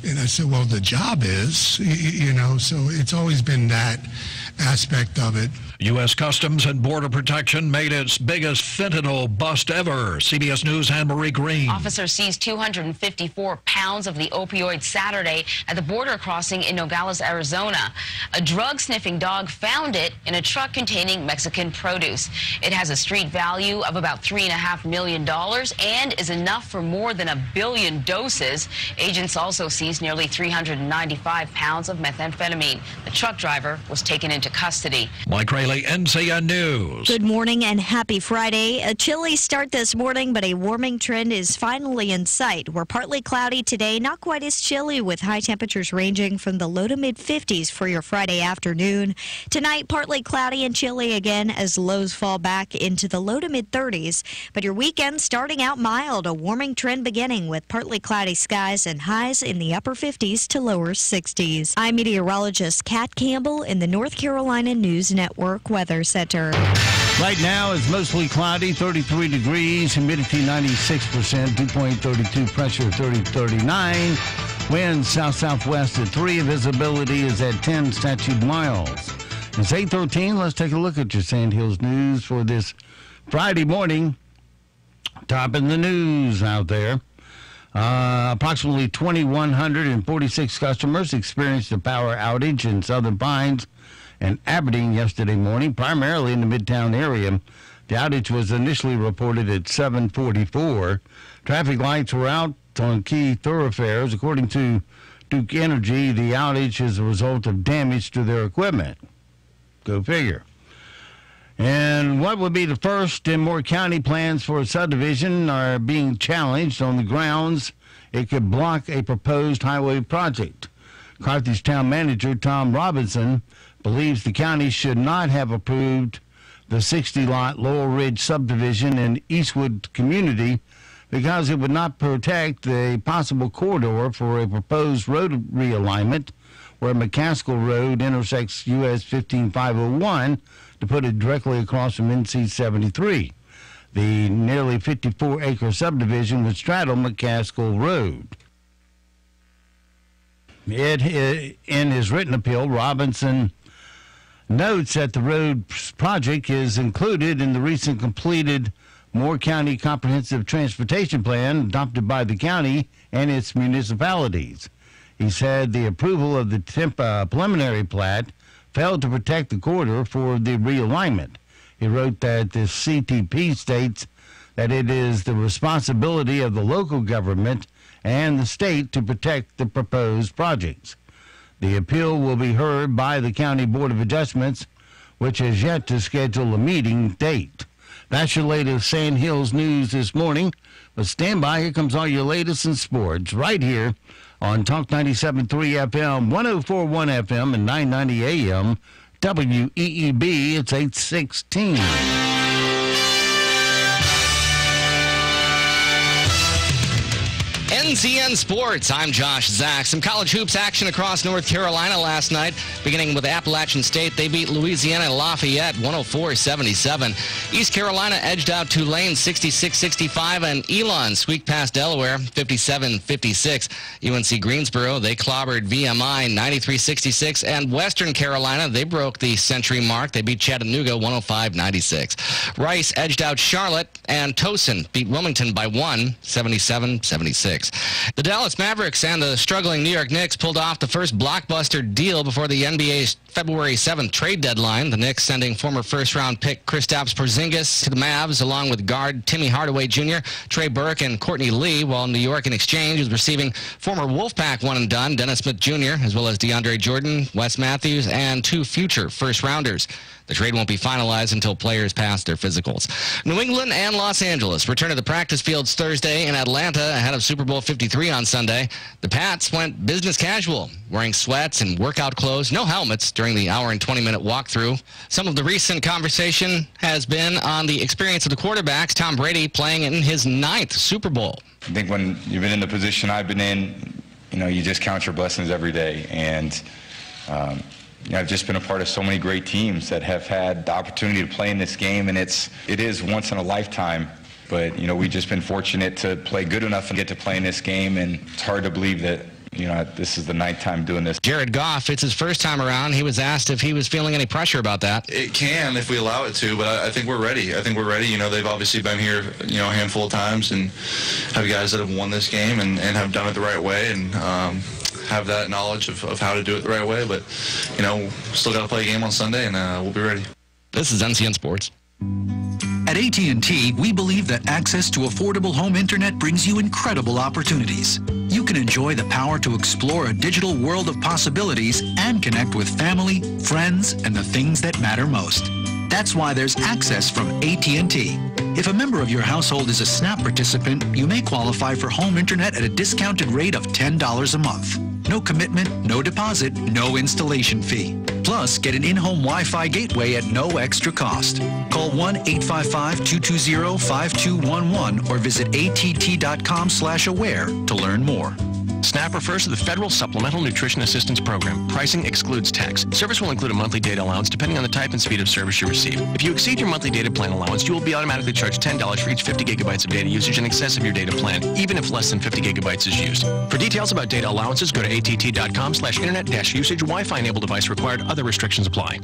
And I said, well, the job is, so it's always been that aspect of it. U.S. Customs and Border Protection made its biggest fentanyl bust ever. CBS News' Anne-Marie Green. Officers seized 254 pounds of the opioid Saturday at the border crossing in Nogales, Arizona. A drug-sniffing dog found it in a truck containing Mexican produce. It has a street value of about $3.5 million and is enough for more than 1 billion doses. Agents also seized nearly 395 pounds of methamphetamine. The truck driver was taken into custody. Mike Rayleigh, NCN News. Good morning and happy Friday. A chilly start this morning, but a warming trend is finally in sight. We're partly cloudy today, not quite as chilly, with high temperatures ranging from the low to mid 50s for your Friday afternoon. Tonight, partly cloudy and chilly again as lows fall back into the low to mid 30s. But your weekend starting out mild, a warming trend beginning with partly cloudy skies and highs in the upper 50s to lower 60s. I'm meteorologist Kat Campbell in the North Carolina News Network Weather Center. Right now it's mostly cloudy, 33 degrees, humidity 96%, dew point 32, pressure 30-39, winds south-southwest at 3, visibility is at 10 statute miles. It's 8:13. Let's take a look at your Sand Hills News for this Friday morning. Top in the news out there. Approximately 2,146 customers experienced a power outage in Southern Pines and Aberdeen yesterday morning, primarily in the Midtown area. The outage was initially reported at 7:44. Traffic lights were out on key thoroughfares. According to Duke Energy, the outage is a result of damage to their equipment. Go figure. And what would be the first in Moore County plans for a subdivision are being challenged on the grounds it could block a proposed highway project. Carthage Town Manager Tom Robinson believes the county should not have approved the 60-lot Laurel Ridge subdivision in Eastwood community because it would not protect the possible corridor for a proposed road realignment where McCaskill Road intersects US 15501, to put it directly across from NC 73. The nearly 54-acre subdivision would straddle McCaskill Road. In his written appeal, Robinson notes that the road project is included in the recent completed Moore County Comprehensive Transportation Plan adopted by the county and its municipalities. He said the approval of the preliminary plat failed to protect the corridor for the realignment. He wrote that the CTP states that it is the responsibility of the local government and the state to protect the proposed projects. The appeal will be heard by the County Board of Adjustments, which has yet to schedule a meeting date. That's your latest Sand Hills news this morning. But stand by, here comes all your latest in sports right here on Talk 97.3 FM, 104.1 FM, and 990 AM, WEEB. It's 8:16. NCN Sports, I'm Josh Zach. Some college hoops action across North Carolina last night, beginning with Appalachian State. They beat Louisiana Lafayette 104-77. East Carolina edged out Tulane 66-65, and Elon squeaked past Delaware 57-56. UNC Greensboro, they clobbered VMI 93-66, and Western Carolina, they broke the century mark. They beat Chattanooga 105-96. Rice edged out Charlotte, and Towson beat Wilmington by 77-76. The Dallas Mavericks and the struggling New York Knicks pulled off the first blockbuster deal before the NBA's February 7th trade deadline. The Knicks sending former first-round pick Kristaps Porzingis to the Mavs, along with guard Timmy Hardaway Jr., Trey Burke, and Courtney Lee, while New York in exchange was receiving former Wolfpack one-and-done Dennis Smith Jr., as well as DeAndre Jordan, Wes Matthews, and 2 future first-rounders. The trade won't be finalized until players pass their physicals. New England and Los Angeles return to the practice fields Thursday in Atlanta ahead of Super Bowl 53 on Sunday. The Pats went business casual, wearing sweats and workout clothes, no helmets during the hour and 20-minute walkthrough. Some of the recent conversation has been on the experience of the quarterbacks, Tom Brady playing in his 9th Super Bowl. I think when you've been in the position I've been in, you just count your blessings every day. And I've just been a part of so many great teams that have had the opportunity to play in this game, and it is once in a lifetime. But, we've just been fortunate to play good enough and get to play in this game, and it's hard to believe that, this is the 9th time doing this. Jared Goff, it's his first time around. He was asked if he was feeling any pressure about that. It can if we allow it to, but I think we're ready. They've obviously been here, a handful of times and have guys that have won this game and have done it the right way and have that knowledge of how to do it the right way. But, still got to play a game on Sunday, and we'll be ready. This is NCN Sports. At AT&T, we believe that access to affordable home internet brings you incredible opportunities. You can enjoy the power to explore a digital world of possibilities and connect with family, friends, and the things that matter most. That's why there's access from AT&T. If a member of your household is a SNAP participant, you may qualify for home internet at a discounted rate of $10 a month. No commitment, no deposit, no installation fee. Plus, get an in-home Wi-Fi gateway at no extra cost. Call 1-855-220-5211 or visit att.com/aware to learn more. SNAP refers to the Federal Supplemental Nutrition Assistance Program. Pricing excludes tax. Service will include a monthly data allowance depending on the type and speed of service you receive. If you exceed your monthly data plan allowance, you will be automatically charged $10 for each 50 gigabytes of data usage in excess of your data plan, even if less than 50 gigabytes is used. For details about data allowances, go to att.com/internet-usage. Wi-Fi enabled device required. Other restrictions apply.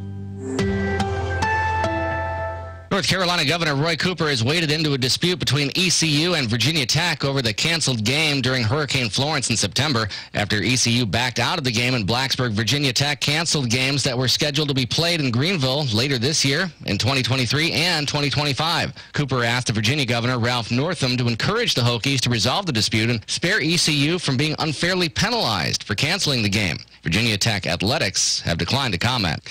North Carolina Governor Roy Cooper has waded into a dispute between ECU and Virginia Tech over the canceled game during Hurricane Florence in September. After ECU backed out of the game in Blacksburg, Virginia Tech canceled games that were scheduled to be played in Greenville later this year in 2023 and 2025. Cooper asked the Virginia Governor, Ralph Northam, to encourage the Hokies to resolve the dispute and spare ECU from being unfairly penalized for canceling the game. Virginia Tech Athletics have declined to comment.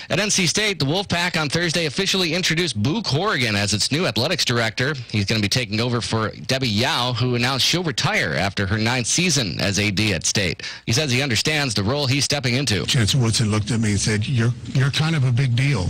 At NC State, the Wolfpack on Thursday officially introduced boo Lou Corrigan as its new athletics director. He's going to be taking over for Debbie Yao, who announced she'll retire after her 9th season as AD at State. He says he understands the role he's stepping into. Chancellor Woodson looked at me and said, you're kind of a big deal.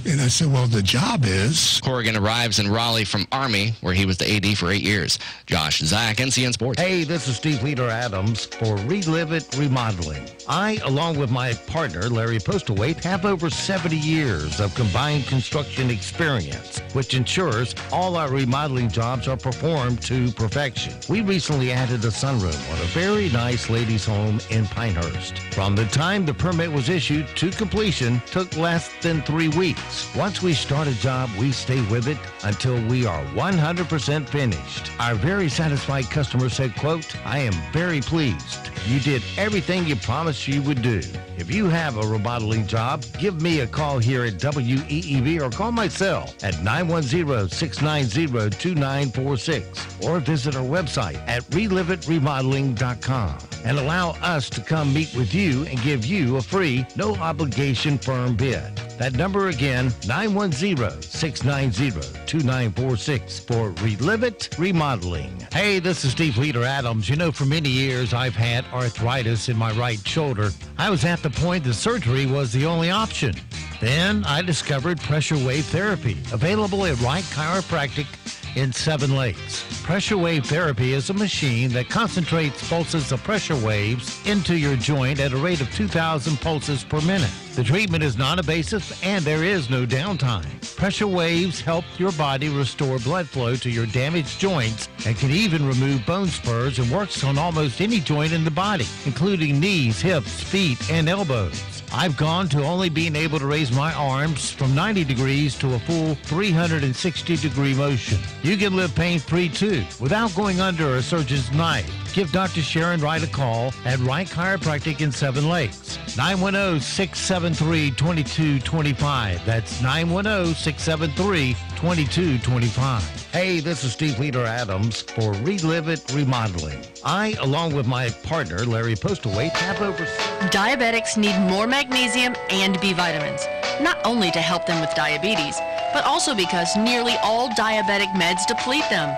And I said, well, the job is... Corrigan arrives in Raleigh from Army, where he was the AD for 8 years. Josh Zach, NCN Sports. Hey, this is Steve Leader Adams for Relive It Remodeling. I, along with my partner, Larry Postlewaite, have over 70 years of combined construction experience, which ensures all our remodeling jobs are performed to perfection. We recently added a sunroom on a very nice ladies' home in Pinehurst. From the time the permit was issued to completion took less than 3 weeks. Once we start a job, we stay with it until we are 100% finished. Our very satisfied customer said, quote, "I am very pleased. You did everything you promised you would do." If you have a remodeling job, give me a call here at WEEB or call my cell at 910-690-2946 or visit our website at reliveitremodeling.com and allow us to come meet with you and give you a free, no-obligation firm bid. That number again, 910-690-2946 for Relive It Remodeling. Hey, this is Steve Leader Adams. You know, for many years I've had arthritis in my right shoulder. I was at the point that surgery was the only option. Then I discovered pressure wave therapy, available at Wright Chiropractic in Seven Lakes. Pressure wave therapy is a machine that concentrates pulses of pressure waves into your joint at a rate of 2,000 pulses per minute. The treatment is non-invasive and there is no downtime. Pressure waves help your body restore blood flow to your damaged joints and can even remove bone spurs and works on almost any joint in the body, including knees, hips, feet, and elbows. I've gone to only being able to raise my arms from 90 degrees to a full 360-degree motion. You can live pain-free too, without going under a surgeon's knife. Give Dr. Sharon Wright a call at Wright Chiropractic in Seven Lakes. 910-673-2225. That's 910-673-2225. Hey, this is Steve Leader Adams for Relive It Remodeling. I, along with my partner, Larry Postlewaite, have over... Diabetics need more magnesium and B vitamins, not only to help them with diabetes, but also because nearly all diabetic meds deplete them.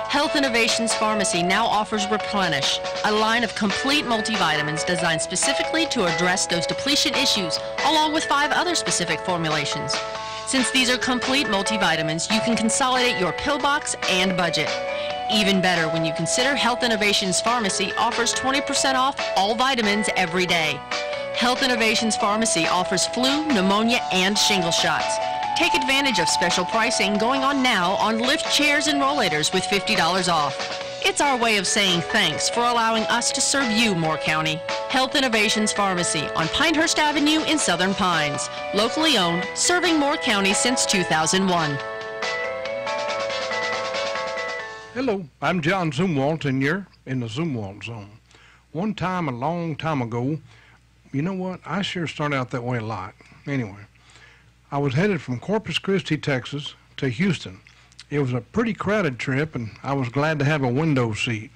Health Innovations Pharmacy now offers Replenish, a line of complete multivitamins designed specifically to address those depletion issues, along with 5 other specific formulations. Since these are complete multivitamins, you can consolidate your pill box and budget. Even better when you consider Health Innovations Pharmacy offers 20% off all vitamins every day. Health Innovations Pharmacy offers flu, pneumonia, and shingle shots. Take advantage of special pricing going on now on lift chairs and rollators with $50 off. It's our way of saying thanks for allowing us to serve you, Moore County. Health Innovations Pharmacy on Pinehurst Avenue in Southern Pines. Locally owned, serving Moore County since 2001. Hello, I'm John Zumwalt, and you're in the Zumwalt Zone. One time, a long time ago, you know what? I sure start out that way a lot. Anyway, I was headed from Corpus Christi, Texas, to Houston. It was a pretty crowded trip, and I was glad to have a window seat.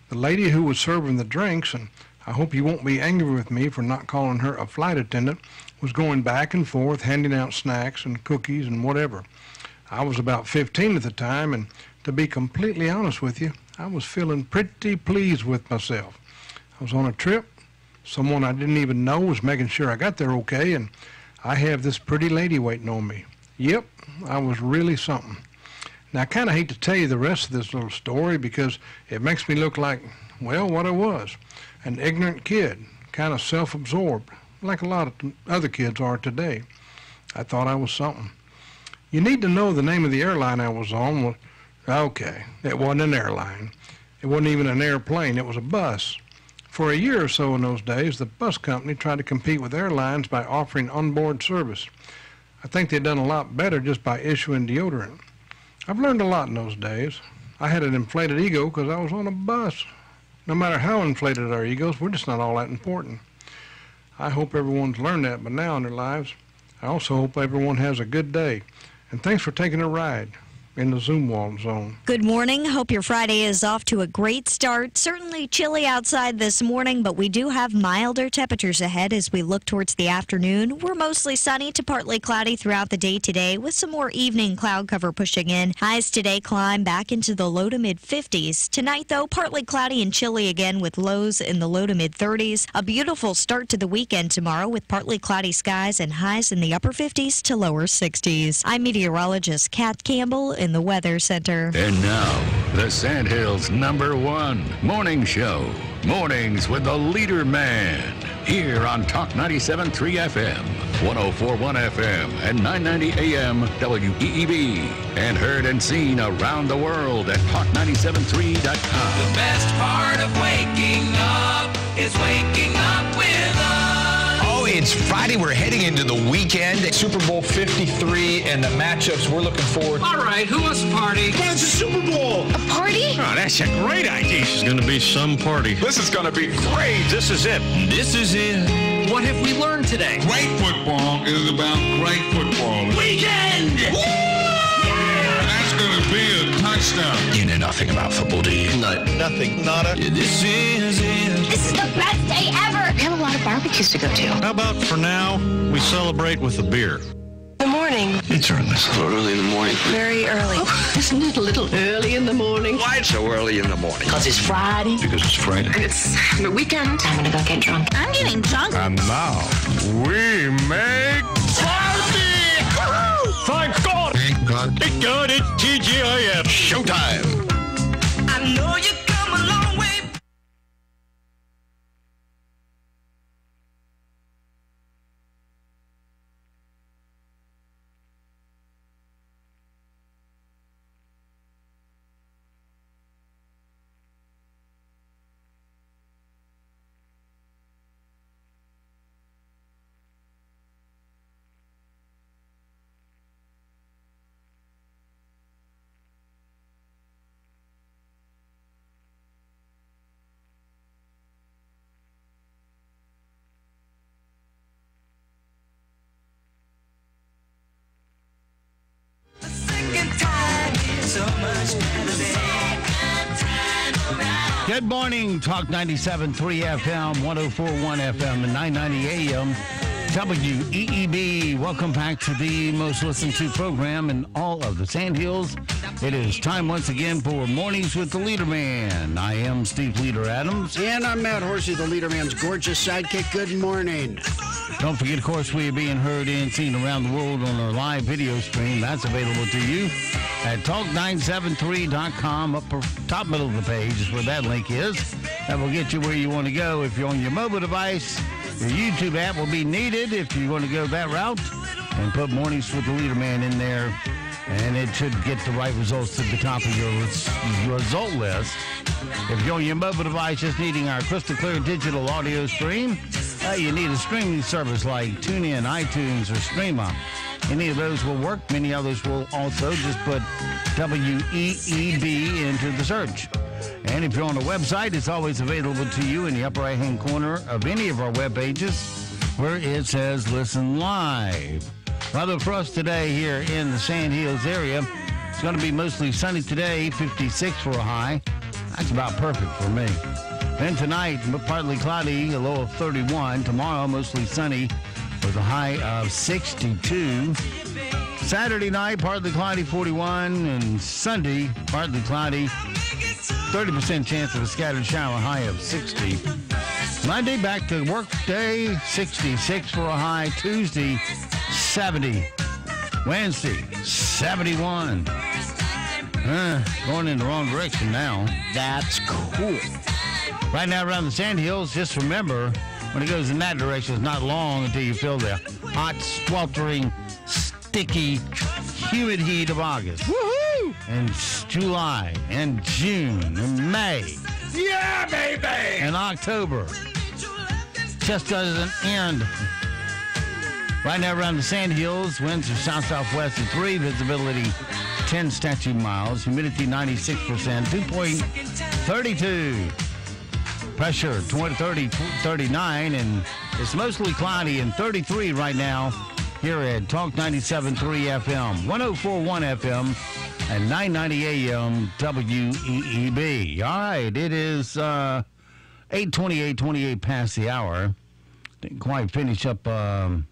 The lady who was serving the drinks, and I hope you won't be angry with me for not calling her a flight attendant, was going back and forth handing out snacks and cookies and whatever. I was about 15 at the time, and to be completely honest with you, I was feeling pretty pleased with myself. I was on a trip. Someone I didn't even know was making sure I got there okay, and I have this pretty lady waiting on me. Yep, I was really something. Now, I kind of hate to tell you the rest of this little story because it makes me look like, well, what I was, an ignorant kid, kind of self-absorbed, like a lot of other kids are today. I thought I was something. You need to know the name of the airline I was on. Well, okay, it wasn't an airline. It wasn't even an airplane. It was a bus. For a year or so in those days, the bus company tried to compete with airlines by offering onboard service. I think they'd done a lot better just by issuing deodorant. I've learned a lot in those days. I had an inflated ego because I was on a bus. No matter how inflated our egos, we're just not all that important. I hope everyone's learned that by now in their lives. I also hope everyone has a good day. And thanks for taking a ride. in the Zumwalt zone. Good morning. Hope your Friday is off to a great start. Certainly chilly outside this morning, but we do have milder temperatures ahead as we look towards the afternoon. We're mostly sunny to partly cloudy throughout the day today with some more evening cloud cover pushing in. Highs today climb back into the low to mid 50s. Tonight, though, partly cloudy and chilly again with lows in the low to mid 30s. A beautiful start to the weekend tomorrow with partly cloudy skies and highs in the upper 50s to lower 60s. I'm meteorologist Kat Campbell in the Weather Center. And now, the Sandhills' #1 morning show. Mornings with the Leader Man. Here on Talk 97.3 FM, 104.1 FM, and 990 AM WEEB. And heard and seen around the world at talk973.com. The best part of waking up is waking up with us. Oh, it's Friday. We're heading into the weekend. Super Bowl 53 and the matchups we're looking forward to. All right, who wants a party? It's a Super Bowl. A party? Oh, that's a great idea. This is going to be some party. This is going to be great. This is it. This is it. What have we learned today? Great football is about great football. Weekend! Woo! Yeah! That's going to be a touchdown. You know nothing about football, do you? No, nothing. Nada. Yeah, this is it. This is the best day ever. We have a lot of barbecues to go to. How about for now, we celebrate with a beer? Good morning. It's early. Early in the morning. Very early. Oh, isn't it a little early in the morning? Why so early in the morning? Because it's Friday. Because it's Friday. And it's the weekend. I'm going to go get drunk. I'm getting drunk. And now, we make party! Woo-hoo! Thank God! Thank God. Thank God it's TGIF. Showtime. I know you come a long way. Good morning, Talk 97.3 FM, 104.1 FM, and 990 AM WEEB. Welcome back to the most listened to program in all of the Sandhills. It is time once again for Mornings with the Leader Man. I am Steve Leader Adams. And I'm Matt Horsey, the Leader Man's gorgeous sidekick. Good morning. Don't forget, of course, we are being heard and seen around the world on our live video stream. That's available to you at talk973.com. Top middle of the page is where that link is. That will get you where you want to go. If you're on your mobile device, your YouTube app will be needed if you want to go that route. And put Mornings with the Leader Man in there, and it should get the right results to the top of your result list. If you're on your mobile device just needing our crystal clear digital audio stream, you need a streaming service like TuneIn, iTunes, or StreamUp. Any of those will work. Many others will also. Just put WEEB into the search. And if you're on a website, it's always available to you in the upper right-hand corner of any of our web pages where it says Listen Live. Weather for us today here in the Sandhills area. It's going to be mostly sunny today, 56 for a high. That's about perfect for me. Then tonight, partly cloudy, a low of 31. Tomorrow, mostly sunny with a high of 62. Saturday night, partly cloudy, 41. And Sunday, partly cloudy, 30% chance of a scattered shower, high of 60. Monday, back to work day, 66 for a high. Tuesday, 70. Wednesday, 71. Going in the wrong direction now. That's cool. Right now around the Sandhills, just remember, when it goes in that direction, it's not long until you feel the hot, sweltering, sticky, humid heat of August. Woohoo! And July, and June, and May. Yeah, baby! And October. Just doesn't end. Right now around the Sandhills, winds are south-southwest at 3, visibility 10 statute miles, humidity 96%, 2.32. Pressure 39, and it's mostly cloudy and 33 right now here at Talk 97.3 FM, 104.1 FM, at 990 AM WEEB. All right, it is 8:28 past the hour. Didn't quite finish up our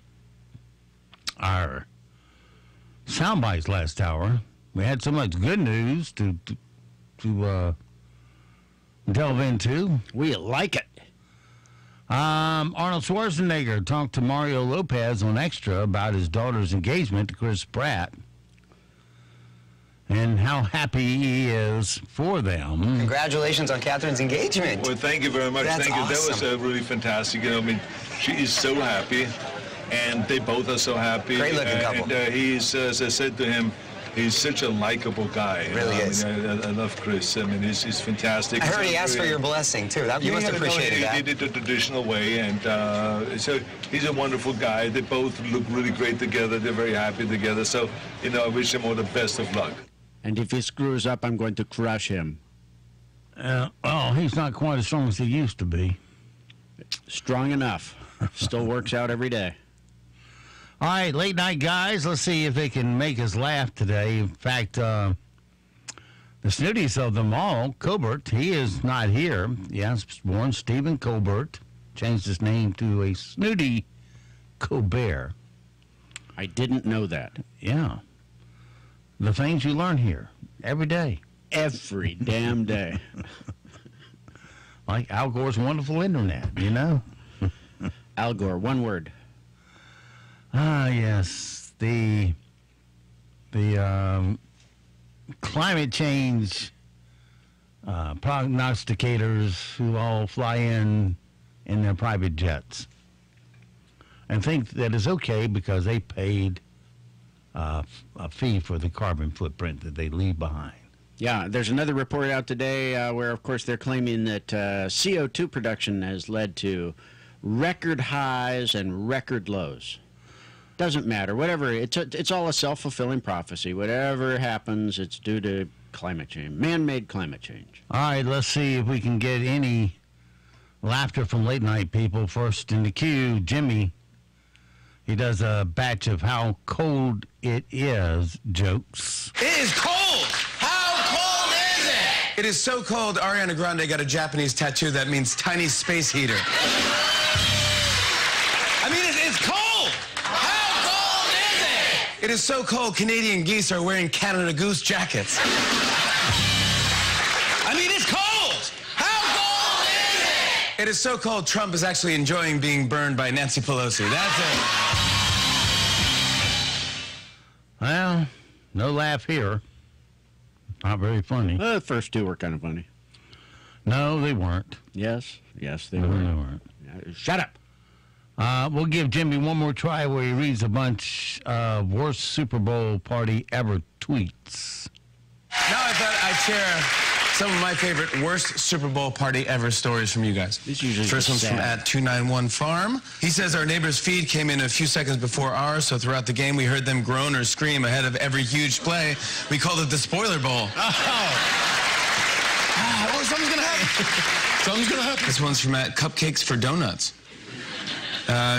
sound bites last hour. We had so much good news to delve into. We like it. Arnold Schwarzenegger talked to Mario Lopez on Extra about his daughter's engagement to Chris Pratt and how happy he is for them. Congratulations on Catherine's engagement. Well, thank you very much. That's thank you. awesome. That was really fantastic. I mean, she is so happy, and they both are so happy. Great looking couple. And he's, as I said to him, he's such a likable guy. Really is. I love Chris. I mean, he's fantastic. I heard he asked for your blessing, too. You must have appreciated that. He did it the traditional way, and so he's a wonderful guy. They both look really great together. They're very happy together. So, I wish him all the best of luck. And if he screws up, I'm going to crush him. He's not quite as strong as he used to be. Strong enough. Still works out every day. All right, late night guys, let's see if they can make us laugh today. In fact, the snootiest of them all, Colbert, he is not here. Yes, born Stephen Colbert, changed his name to a Snooty Colbert. I didn't know that. Yeah. The things you learn here every day. Every damn day. Like Al Gore's wonderful internet, Al Gore, one word. Yes. The climate change prognosticators who all fly in their private jets and think that it's okay because they paid a fee for the carbon footprint that they leave behind. Yeah, there's another report out today where, of course, they're claiming that CO2 production has led to record highs and record lows. Doesn't matter. Whatever. It's all a self-fulfilling prophecy. Whatever happens, it's due to climate change, man-made climate change. All right, let's see if we can get any laughter from late night people. First in the queue, Jimmy. He does a batch of how cold it is jokes. It is cold! How cold is it? It is so cold, Ariana Grande got a Japanese tattoo that means tiny space heater. I mean, it's cold! How cold is it? It is so cold, Canadian geese are wearing Canada Goose jackets. I mean, it's cold! How cold is it? It is so cold, Trump is actually enjoying being burned by Nancy Pelosi. That's it. Well, no laugh here. Not very funny. The first two were kind of funny. No, they weren't. Yes, they were. They weren't. Shut up. We'll give Jimmy one more try where he reads a bunch of worst Super Bowl party ever tweets. Now I thought I'd share some of my favorite worst Super Bowl party ever stories from you guys. First one's from @291farm. He says our neighbor's feed came in a few seconds before ours, so throughout the game we heard them groan or scream ahead of every huge play. We called it the spoiler bowl. Something's gonna happen. Something's gonna happen. This one's from @Cupcakes for Donuts.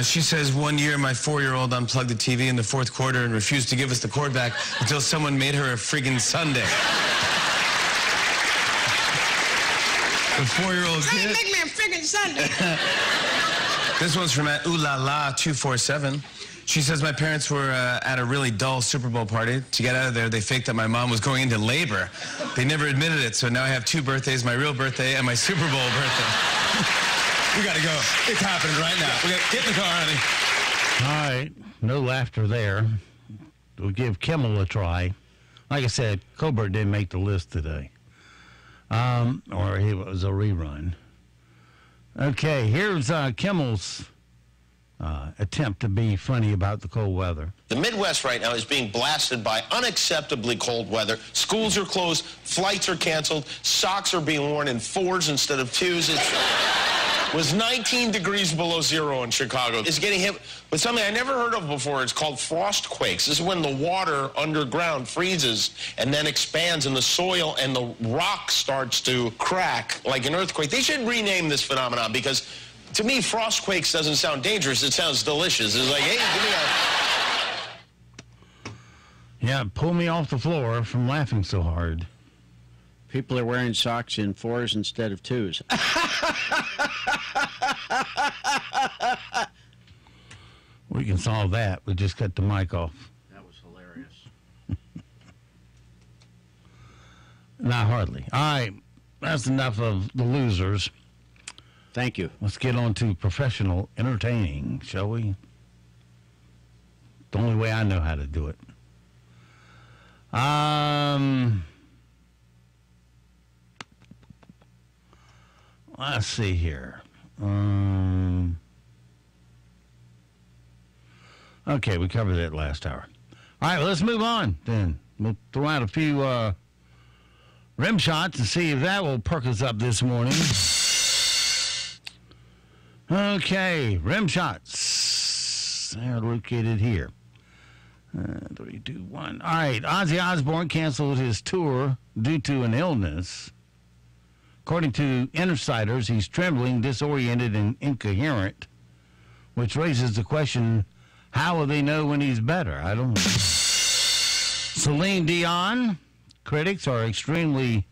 She says, one year my 4-year-old unplugged the TV in the fourth quarter and refused to give us the cord back until someone made her a friggin' sundae. The 4-year-old kid. Make me a friggin' sundae. This one's from @oolalala247. She says my parents were at a really dull Super Bowl party. To get out of there, they faked that my mom was going into labor. They never admitted it, so now I have 2 birthdays, my real birthday and my Super Bowl birthday. We gotta go. It's happening right now. We gotta get in the car, honey. All right, no laughter there. We'll give Kimmel a try. Like I said, Colbert didn't make the list today. Or it was a rerun. Okay, here's Kimmel's attempt to be funny about the cold weather. The Midwest right now is being blasted by unacceptably cold weather. Schools are closed, flights are canceled, socks are being worn in 4s instead of 2s. It was 19 degrees below zero in Chicago. It's getting hit with something I never heard of before. It's called frost quakes. This is when the water underground freezes and then expands and the soil and the rock starts to crack like an earthquake. They should rename this phenomenon because to me, frost quakes doesn't sound dangerous. It sounds delicious. It's like, hey, give me a... Yeah, pull me off the floor from laughing so hard. People are wearing socks in 4s instead of 2s. We can solve that. We just cut the mic off. That was hilarious. Not hardly. All right, that's enough of the losers. Thank you. Let's get on to professional entertaining, shall we? The only way I know how to do it. Let's see here. Okay, we covered that last hour. All right, let's move on then. We'll throw out a few rim shots and see if that will perk us up this morning. Okay, rim shots. They're located here. 3, 2, 1. All right, Ozzy Osbourne canceled his tour due to an illness. According to insiders, he's trembling, disoriented, and incoherent, which raises the question, how will they know when he's better? I don't know. Celine Dion, critics are extremely,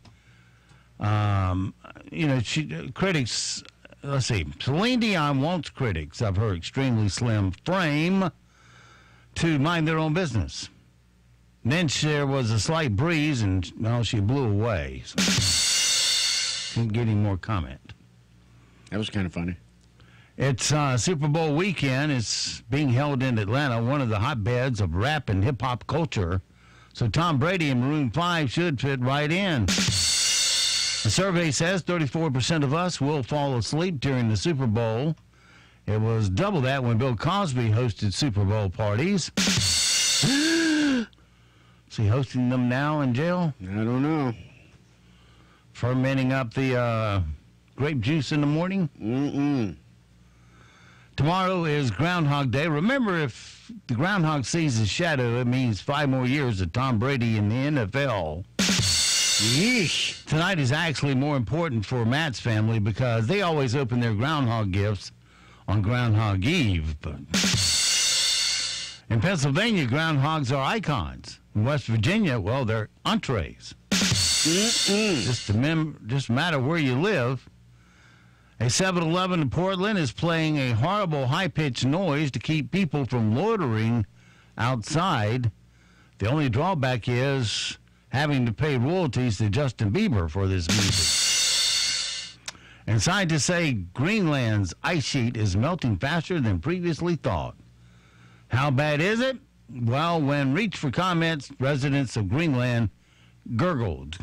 critics, let's see. Celine Dion wants critics of her extremely slim frame to mind their own business. Then there was a slight breeze, and she blew away. So, couldn't get any more comment. That was kind of funny. It's Super Bowl weekend. It's being held in Atlanta, one of the hotbeds of rap and hip-hop culture. So Tom Brady and Maroon 5 should fit right in. The survey says 34% of us will fall asleep during the Super Bowl. It was double that when Bill Cosby hosted Super Bowl parties. Is he hosting them now in jail? I don't know. Fermenting up the grape juice in the morning? Mm-mm. Tomorrow is Groundhog Day. Remember, if the groundhog sees his shadow, it means 5 more years of Tom Brady in the NFL. Yeesh. Tonight is actually more important for Matt's family because they always open their groundhog gifts on Groundhog Eve. But in Pennsylvania, groundhogs are icons. In West Virginia, well, they're entrees. Just a matter where you live. A 7-Eleven in Portland is playing a horrible high-pitched noise to keep people from loitering outside. The only drawback is having to pay royalties to Justin Bieber for this music. And scientists say Greenland's ice sheet is melting faster than previously thought. How bad is it? Well, when reached for comments, residents of Greenland gurgled.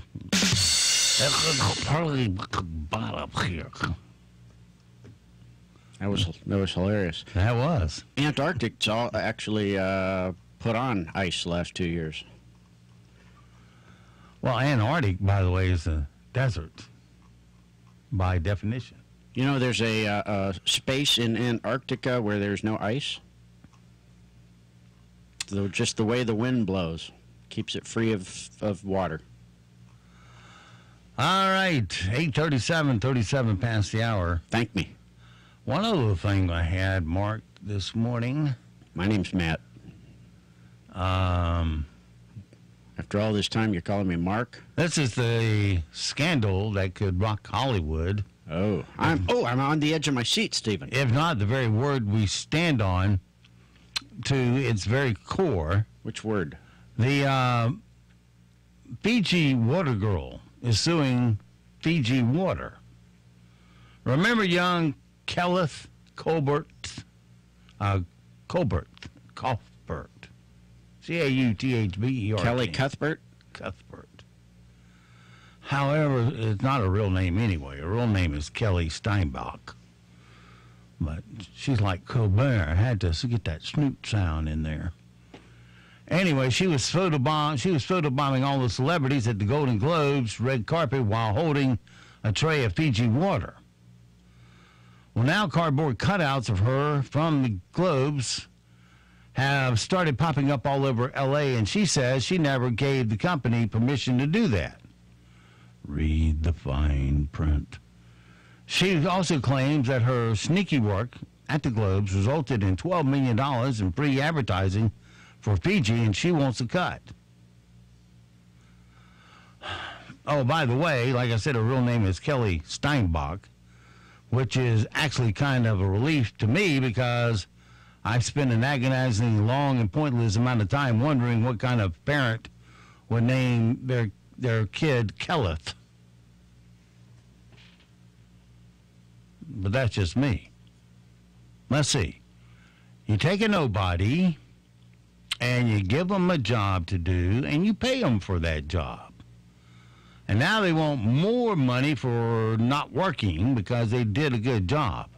That was hilarious. That was. Antarctic's actually put on ice the last 2 years. Well, Antarctic, by the way, is a desert by definition. You know, there's a space in Antarctica where there's no ice. Just the way the wind blows keeps it free of water. All right, 37 past the hour. Thank me. One other thing I had marked this morning. My name's Matt. After all this time, you're calling me Mark? This is the scandal that could rock Hollywood. Oh, I'm on the edge of my seat, Stephen. If not the very word we stand on to its very core. Which word? The Fiji water girl is suing Fiji Water. Remember young Kenneth Colbert, Cuthbert, Cuthbert. Kelly Cuthbert? Cuthbert. However, it's not a real name anyway. Her real name is Kelly Steinbach. But she's like Colbert. Had to get that snoot sound in there. Anyway, she was photobombing all the celebrities at the Golden Globes red carpet while holding a tray of Fiji water. Well, now cardboard cutouts of her from the Globes have started popping up all over L.A., and she says she never gave the company permission to do that. Read the fine print. She also claims that her sneaky work at the Globes resulted in $12 million in free advertising for Fiji, and she wants a cut. Oh, by the way, like I said, her real name is Kelly Steinbach, which is actually kind of a relief to me because I've spent an agonizing, long, and pointless amount of time wondering what kind of parent would name their kid Kelleth. But that's just me. Let's see. You take a nobody and you give them a job to do and you pay them for that job. And now they want more money for not working because they did a good job.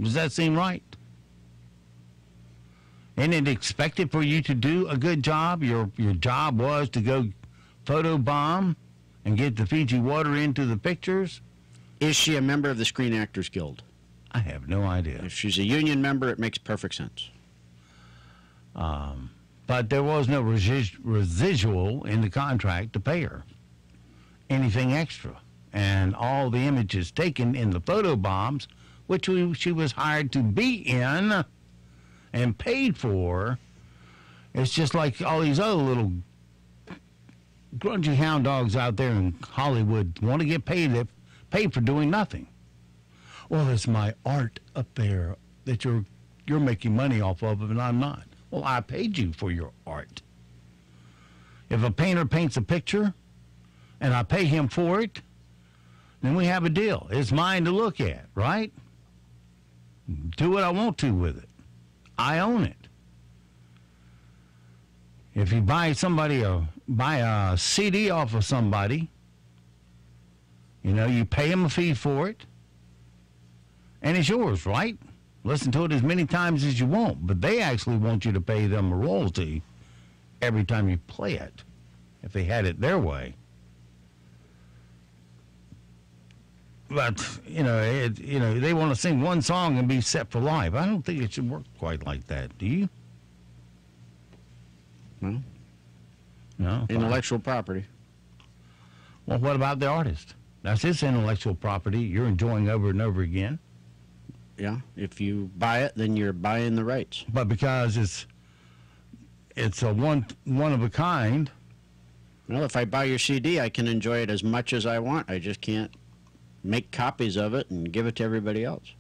Does that seem right? Isn't it expected for you to do a good job? Your job was to go photobomb and get the Fiji water into the pictures? Is she a member of the Screen Actors Guild? I have no idea. If she's a union member, it makes perfect sense. But there was no residual in the contract to pay her anything extra. And all the images taken in the photobombs, which she was hired to be in and paid for, it's just like all these other little grungy hound dogs out there in Hollywood want to get paid for doing nothing. Well, it's my art up there that you're making money off of, and I'm not. Well, I paid you for your art. If a painter paints a picture and I pay him for it, then we have a deal. It's mine to look at, right? Do what I want to with it. I own it. If you buy a CD off of somebody, you pay them a fee for it, and it's yours, right? Listen to it as many times as you want, but they actually want you to pay them a royalty every time you play it, if they had it their way. But, they want to sing one song and be set for life. I don't think it should work quite like that. Do you? Well, no. Intellectual property. Well, what about the artist? That's his intellectual property you're enjoying over and over again. Yeah, if you buy it, then you're buying the rights. But because it's a one of a kind. Well, if I buy your CD, I can enjoy it as much as I want. I just can't make copies of it and give it to everybody else.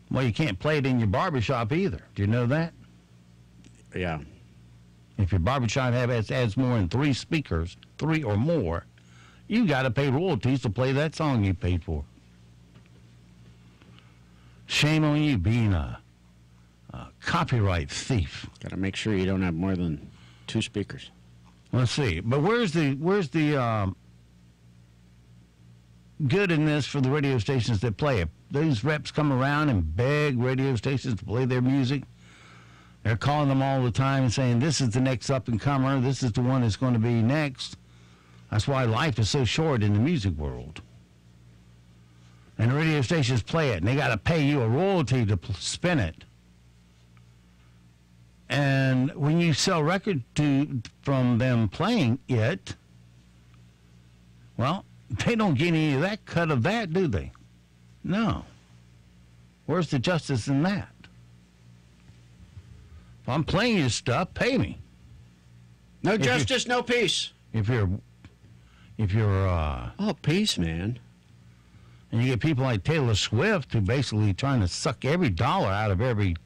Well, you can't play it in your barbershop either. Do you know that? Yeah. If your barbershop has more than 3 speakers, 3 or more, you got to pay royalties to play that song you paid for. Shame on you being a copyright thief. Got to make sure you don't have more than 2 speakers. Let's see. But where's the good in this for the radio stations that play it? Those reps come around and beg radio stations to play their music. They're calling them all the time and saying, this is the next up-and-comer. This is the one that's going to be next. That's why life is so short in the music world. And the radio stations play it, and they got to pay you a royalty to spin it. And when you sell record from them playing it, well, they don't get any of that cut of that, do they? No. Where's the justice in that? If I'm playing your stuff, pay me. No justice, no peace. If you're oh, peace, man. And you get people like Taylor Swift who basically trying to suck every dollar out of every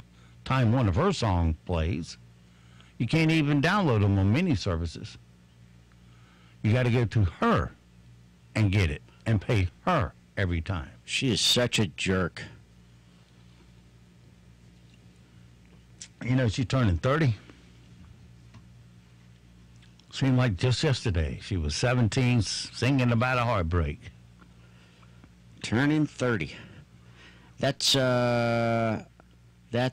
time one of her songs plays. You can't even download them on many services. You got to go to her and get it and pay her every time. She is such a jerk. She's turning 30. Seemed like just yesterday. She was 17, singing about a heartbreak. Turning 30. That's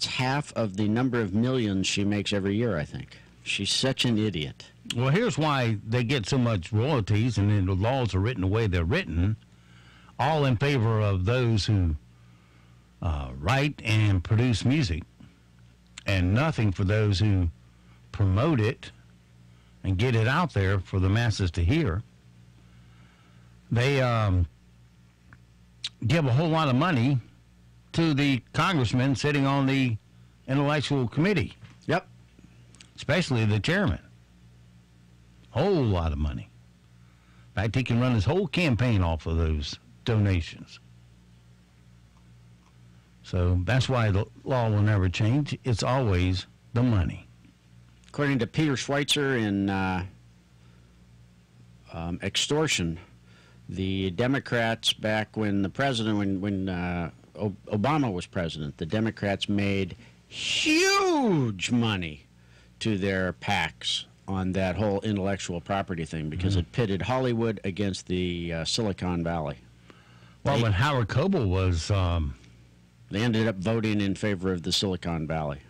half of the number of millions she makes every year, I think. She's such an idiot. Well, here's why they get so much royalties, and then the laws are written the way they're written, all in favor of those who write and produce music, and nothing for those who promote it and get it out there for the masses to hear. They give a whole lot of money to the congressman sitting on the intellectual committee. Yep. Especially the chairman. Whole lot of money. fact, he can run his whole campaign off of those donations. So that's why the law will never change. It's always the money. According to Peter Schweitzer in extortion, the Democrats back when the president, when Obama was president, the Democrats made huge money to their PACs on that whole intellectual property thing because it pitted Hollywood against the Silicon Valley. Well, when Howard Coble was... they ended up voting in favor of the Silicon Valley.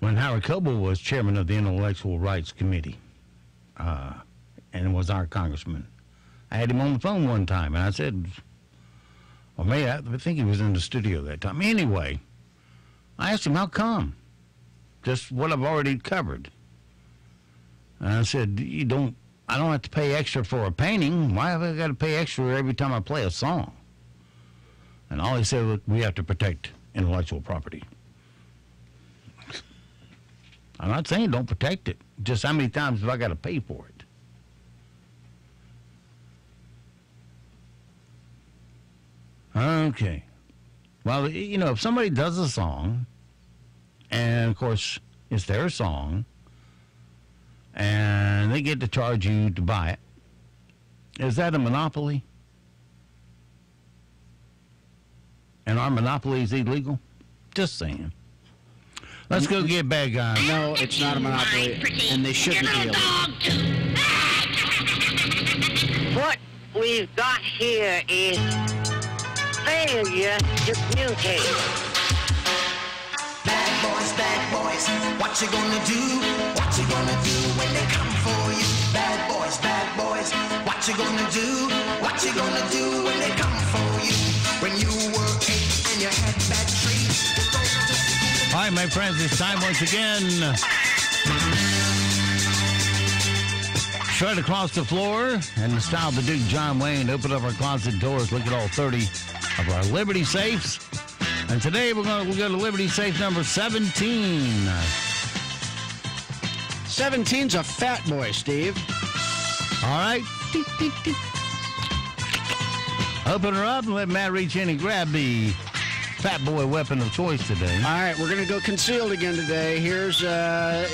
When Howard Coble was chairman of the Intellectual Rights Committee and was our congressman, I had him on the phone one time, and I said, or maybe I think he was in the studio that time. Anyway, I asked him, how come? Just what I've already covered. And I said, I don't have to pay extra for a painting. Why have I got to pay extra every time I play a song? And all he said was, we have to protect intellectual property. I'm not saying don't protect it. Just how many times have I got to pay for it? Okay. Well, if somebody does a song, and, of course, it's their song, and they get to charge you to buy it, is that a monopoly? And our monopoly is illegal? Just saying. Let's go get bad guys. No, it's not a monopoly, and they shouldn't be illegal. What we've got here is failure to communicate. Bad boys, what you gonna do? What you gonna do when they come for you? Bad boys, what you gonna do? What you gonna do when they come for you? When you were 8 and you had bad trees. All right, my friends, it's time once again. Straight across the floor, and the style of the Duke John Wayne. Open up our closet doors. Look at all 30 of our Liberty safes. And today we'll go to Liberty safe number 17. 17's a fat boy, Steve. All right. Open her up and let Matt reach in and grab the fat boy weapon of choice today. All right, we're going to go concealed again today. Here's, and I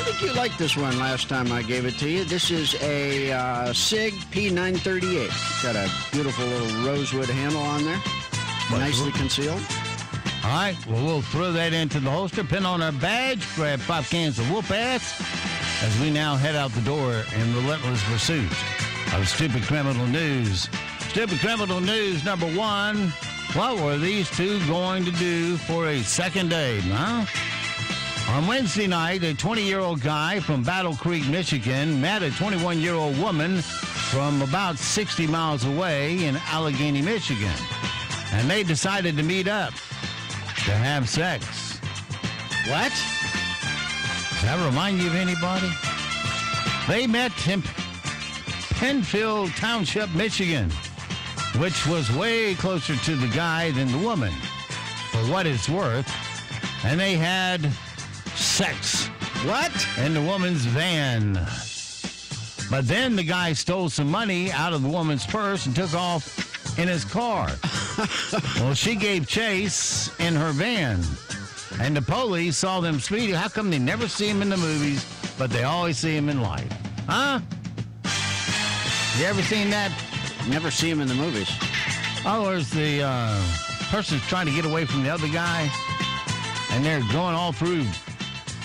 think you liked this one last time I gave it to you. This is a SIG P938. It's got a beautiful little rosewood handle on there. Nicely concealed. All right, well, we'll throw that into the holster, pin on our badge, grab 5 cans of whoop ass as we now head out the door in relentless pursuit of stupid criminal news. Stupid criminal news number 1. What were these two going to do for a second date, huh? On Wednesday night, a 20-year-old guy from Battle Creek, Michigan, met a 21-year-old woman from about 60 miles away in Allegheny, Michigan. And they decided to meet up to have sex. What? Does that remind you of anybody? They met in Penfield Township, Michigan, which was way closer to the guy than the woman, for what it's worth. And they had sex. What? In the woman's van. But then the guy stole some money out of the woman's purse and took off in his car. Well, she gave chase in her van. And the police saw them speeding. How come they never see him in the movies, but they always see him in life? Huh? You ever seen that? Never see him in the movies. Oh, there's the person's trying to get away from the other guy, and they're going all through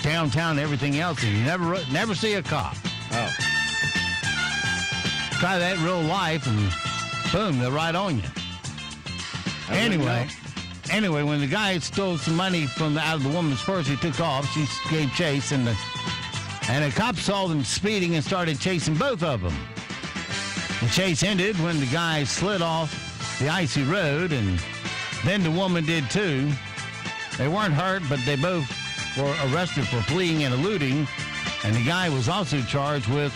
downtown and everything else, and you never see a cop. Oh. Try that in real life, and boom, they're right on you. Anyway, when the guy stole some money out of the woman's purse, he took off. She gave chase, and the cops saw them speeding and started chasing both of them. The chase ended when the guy slid off the icy road, and then the woman did too. They weren't hurt, but they both were arrested for fleeing and eluding, and the guy was also charged with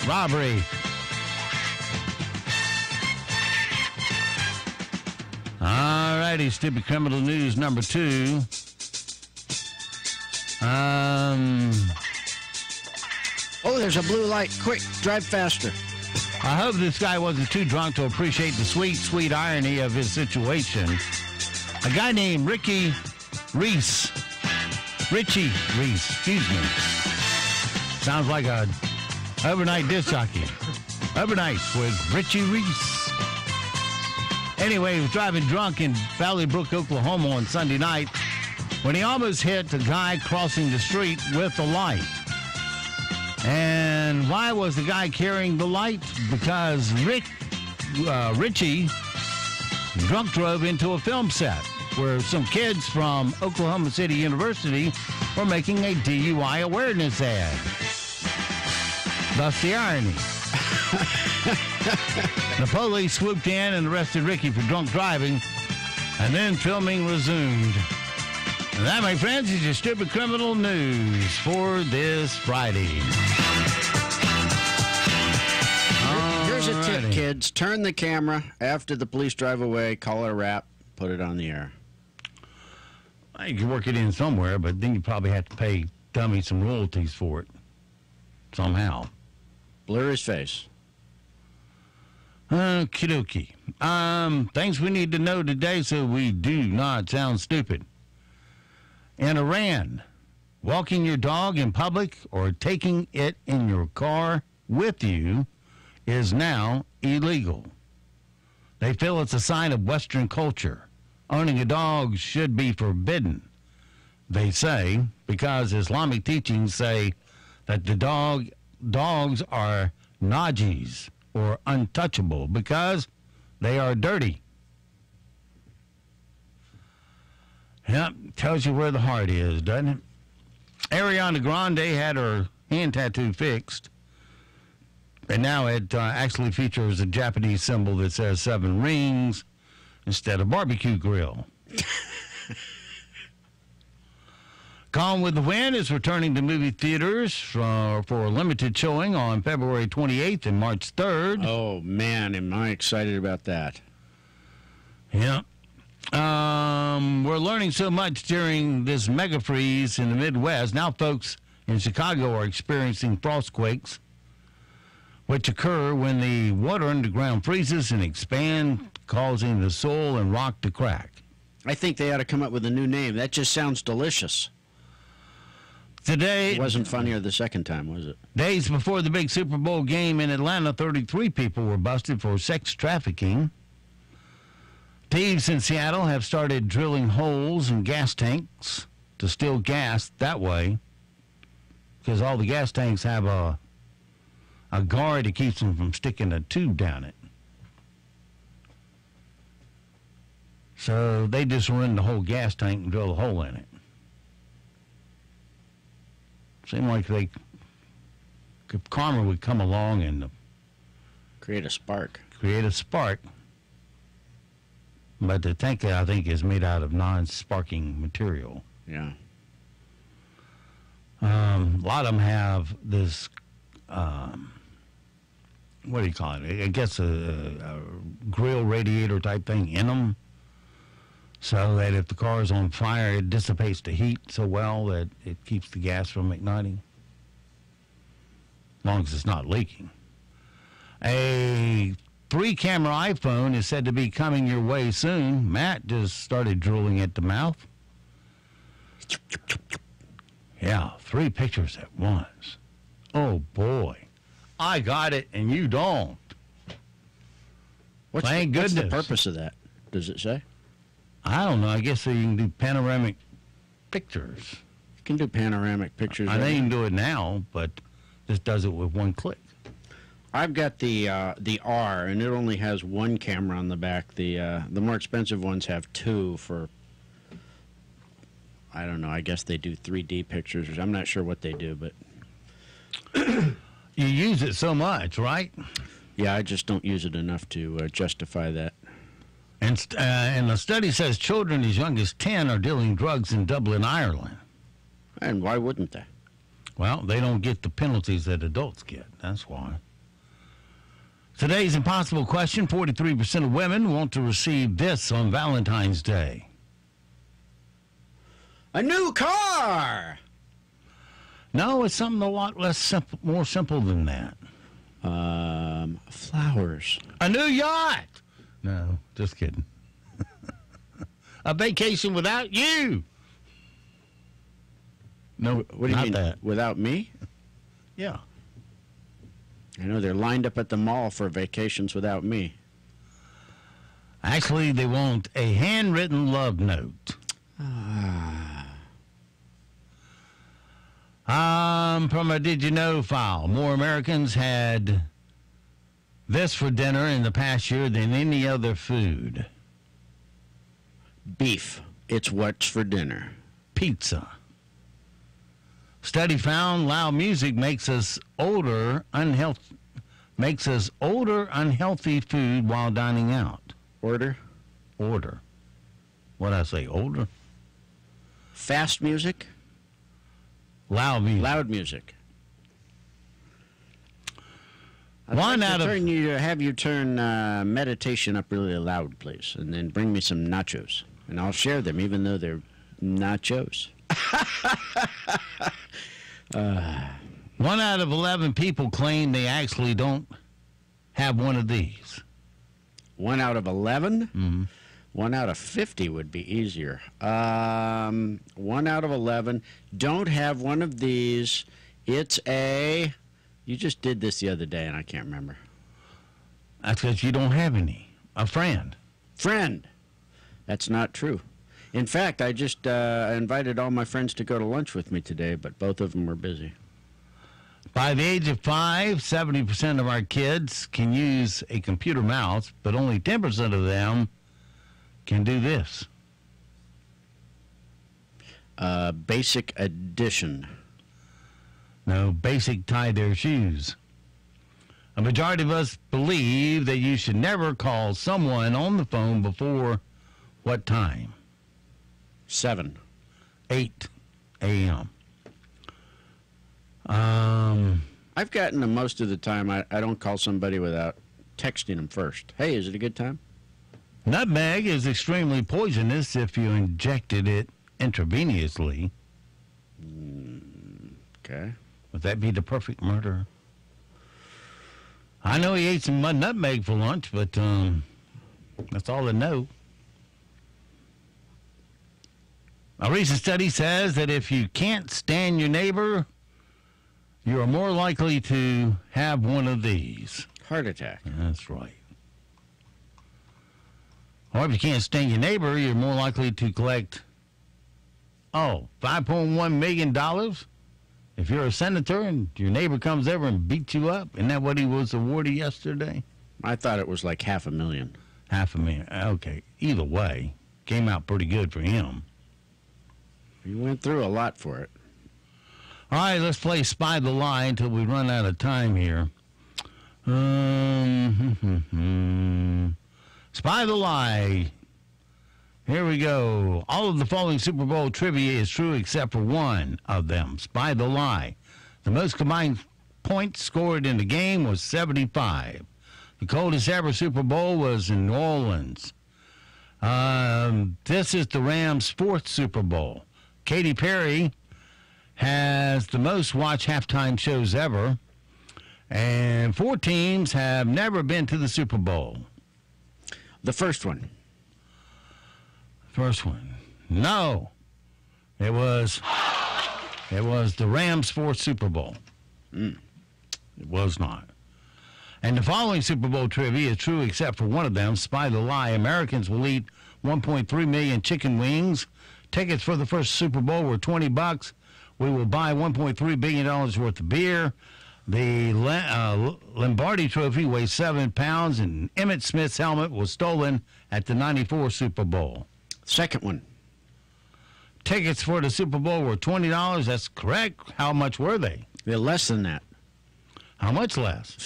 robbery. All righty, stupid criminal news number 2. Oh, there's a blue light. Quick, drive faster. I hope this guy wasn't too drunk to appreciate the sweet, sweet irony of his situation. A guy named Richie Reese, excuse me. Sounds like a overnight disc jockey. Overnight with Richie Reese. Anyway, he was driving drunk in Valley Brook, Oklahoma on Sunday night when he almost hit a guy crossing the street with a light. And why was the guy carrying the light? Because Richie drunk drove into a film set where some kids from Oklahoma City University were making a DUI awareness ad. Thus the irony. The police swooped in and arrested Ricky for drunk driving, and then filming resumed. And that, my friends, is your stupid criminal news for this Friday. Here's a tip, kids. Turn the camera after the police drive away, call it a wrap, put it on the air. You can work it in somewhere, but then you probably have to pay Dummy some royalties for it somehow. Blur his face. Okie dokie. Things we need to know today so we do not sound stupid. In Iran, walking your dog in public or taking it in your car with you is now illegal. They feel it's a sign of Western culture. Owning a dog should be forbidden, they say, because Islamic teachings say that the dogs are najis, or untouchable, because they are dirty. Yep, tells you where the heart is, doesn't it? Ariana Grande had her hand tattoo fixed, and now it actually features a Japanese symbol that says 7 rings instead of barbecue grill. Gone with the Wind is returning to movie theaters for a limited showing on February 28th and March 3rd. Oh, man, am I excited about that. Yeah. We're learning so much during this mega freeze in the Midwest. Now folks in Chicago are experiencing frost quakes, which occur when the water underground freezes and expands, causing the soil and rock to crack. I think they ought to come up with a new name. That just sounds delicious. Today, it wasn't funnier the second time, was it? Days before the big Super Bowl game in Atlanta, 33 people were busted for sex trafficking. Thieves in Seattle have started drilling holes in gas tanks to steal gas that way, because all the gas tanks have a guard that keeps them from sticking a tube down it. So they just run the whole gas tank and drill a hole in it. Seemed like if karma would come along and create a spark. But the tank, I think, is made out of non-sparking material. Yeah. A lot of them have this, what do you call it? I guess a grill radiator type thing in them, so that if the car is on fire, it dissipates the heat so well that it keeps the gas from igniting, as long as it's not leaking. A 3-camera iPhone is said to be coming your way soon. Matt just started drooling at the mouth. Yeah, 3 pictures at once. Oh, boy. I got it, and you don't. Thank goodness. What's the purpose of that? Does it say? I don't know. I guess so you can do panoramic pictures. You can do panoramic pictures. I know you can do it now, but this does it with one click. I've got the R, and it only has 1 camera on the back. The more expensive ones have 2 for, I don't know, I guess they do 3D pictures. I'm not sure what they do, but... You use it so much, right? Yeah, I just don't use it enough to justify that. And the study says children as young as 10 are dealing drugs in Dublin, Ireland. And why wouldn't they? Well, they don't get the penalties that adults get. That's why. Today's impossible question, 43% of women want to receive this on Valentine's Day. A new car! No, it's something a lot less simple, more simple than that. Flowers. A new yacht. No, just kidding. A vacation without you. No, what do you mean? That. Without me? Yeah. I know they're lined up at the mall for vacations without me. Actually, they want a handwritten love note. From a Did You Know file, more Americans had this for dinner in the past year than any other food. Beef. It's what's for dinner. Pizza. Study found loud music makes us older, unhealthy food while dining out. Order. What'd I say? Older? Fast music. Loud music. Have you turn meditation up really loud, please, and then bring me some nachos, and I'll share them, even though they're nachos. 1 out of 11 people claim they actually don't have one of these. 1 out of 11? Mm-hmm. 1 out of 50 would be easier. 1 out of 11 don't have one of these. It's a... You just did this the other day, and I can't remember. That's because you don't have any. A friend. Friend. That's not true. In fact, I just invited all my friends to go to lunch with me today, but both of them were busy. By the age of 5, 70% of our kids can use a computer mouse, but only 10% of them can do this. Basic addition. No, basic tie their shoes. A majority of us believe that you should never call someone on the phone before what time? 8 a.m. I've gotten to most of the time, I don't call somebody without texting them first. Hey, is it a good time? Nutmeg is extremely poisonous if you injected it intravenously. Okay. Would that be the perfect murder? I know he ate some nutmeg for lunch, but that's all I know. A recent study says that if you can't stand your neighbor, you are more likely to have one of these. Heart attack. That's right. Or if you can't stand your neighbor, you're more likely to collect, $5.1 million? If you're a senator and your neighbor comes over and beats you up, isn't that what he was awarded yesterday? I thought it was like $500,000. $500,000. Okay. Either way, came out pretty good for him. You went through a lot for it. All right, let's play Spy the Lie until we run out of time here. Spy the Lie. Here we go. All of the following Super Bowl trivia is true except for one of them. Spy the Lie. The most combined points scored in the game was 75. The coldest ever Super Bowl was in New Orleans. This is the Rams' 4th Super Bowl. Katy Perry has the most watched halftime shows ever. And 4 teams have never been to the Super Bowl. The first one. No. It was the Rams' 4th Super Bowl. It was not. And the following Super Bowl trivia is true except for one of them. Spy the Lie. Americans will eat 1.3 million chicken wings. Tickets for the first Super Bowl were $20. We will buy $1.3 billion worth of beer. The Lombardi Trophy weighs 7 pounds, and Emmitt Smith's helmet was stolen at the '94 Super Bowl. Second one. Tickets for the Super Bowl were $20. That's correct. How much were they? They're less than that. How much less?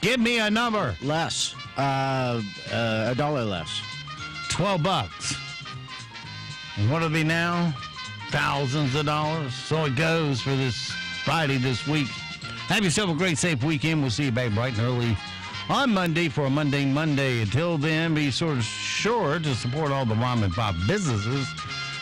Give me a number. Less. $1 less. $12. And what are they now? Thousands of dollars. So it goes for this Friday this week. Have yourself a great, safe weekend. We'll see you back bright and early on Monday for a Monday Monday. Until then, be sure to support all the mom and pop businesses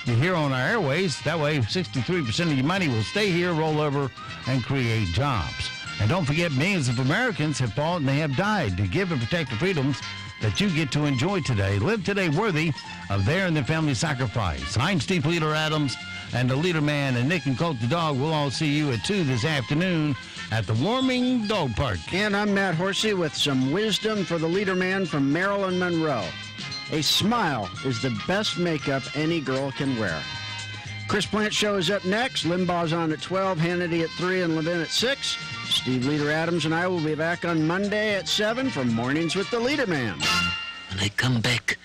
you hear on our airways. That way, 63% of your money will stay here, roll over, and create jobs. And don't forget, millions of Americans have fought and they have died to give and protect the freedoms that you get to enjoy today. Live today worthy of their and their family sacrifice. I'm Steve Leader Adams, and the Leader Man and Nick and Colt the Dog. We'll all see you at 2 this afternoon at the Warming Dog Park. And I'm Matt Horsey with some wisdom for the Leader Man from Marilyn Monroe. A smile is the best makeup any girl can wear. Chris Plant Show is up next. Limbaugh's on at 12, Hannity at 3, and Levin at 6. Steve Leader Adams and I will be back on Monday at 7 for Mornings with the Leader Man. When I come back,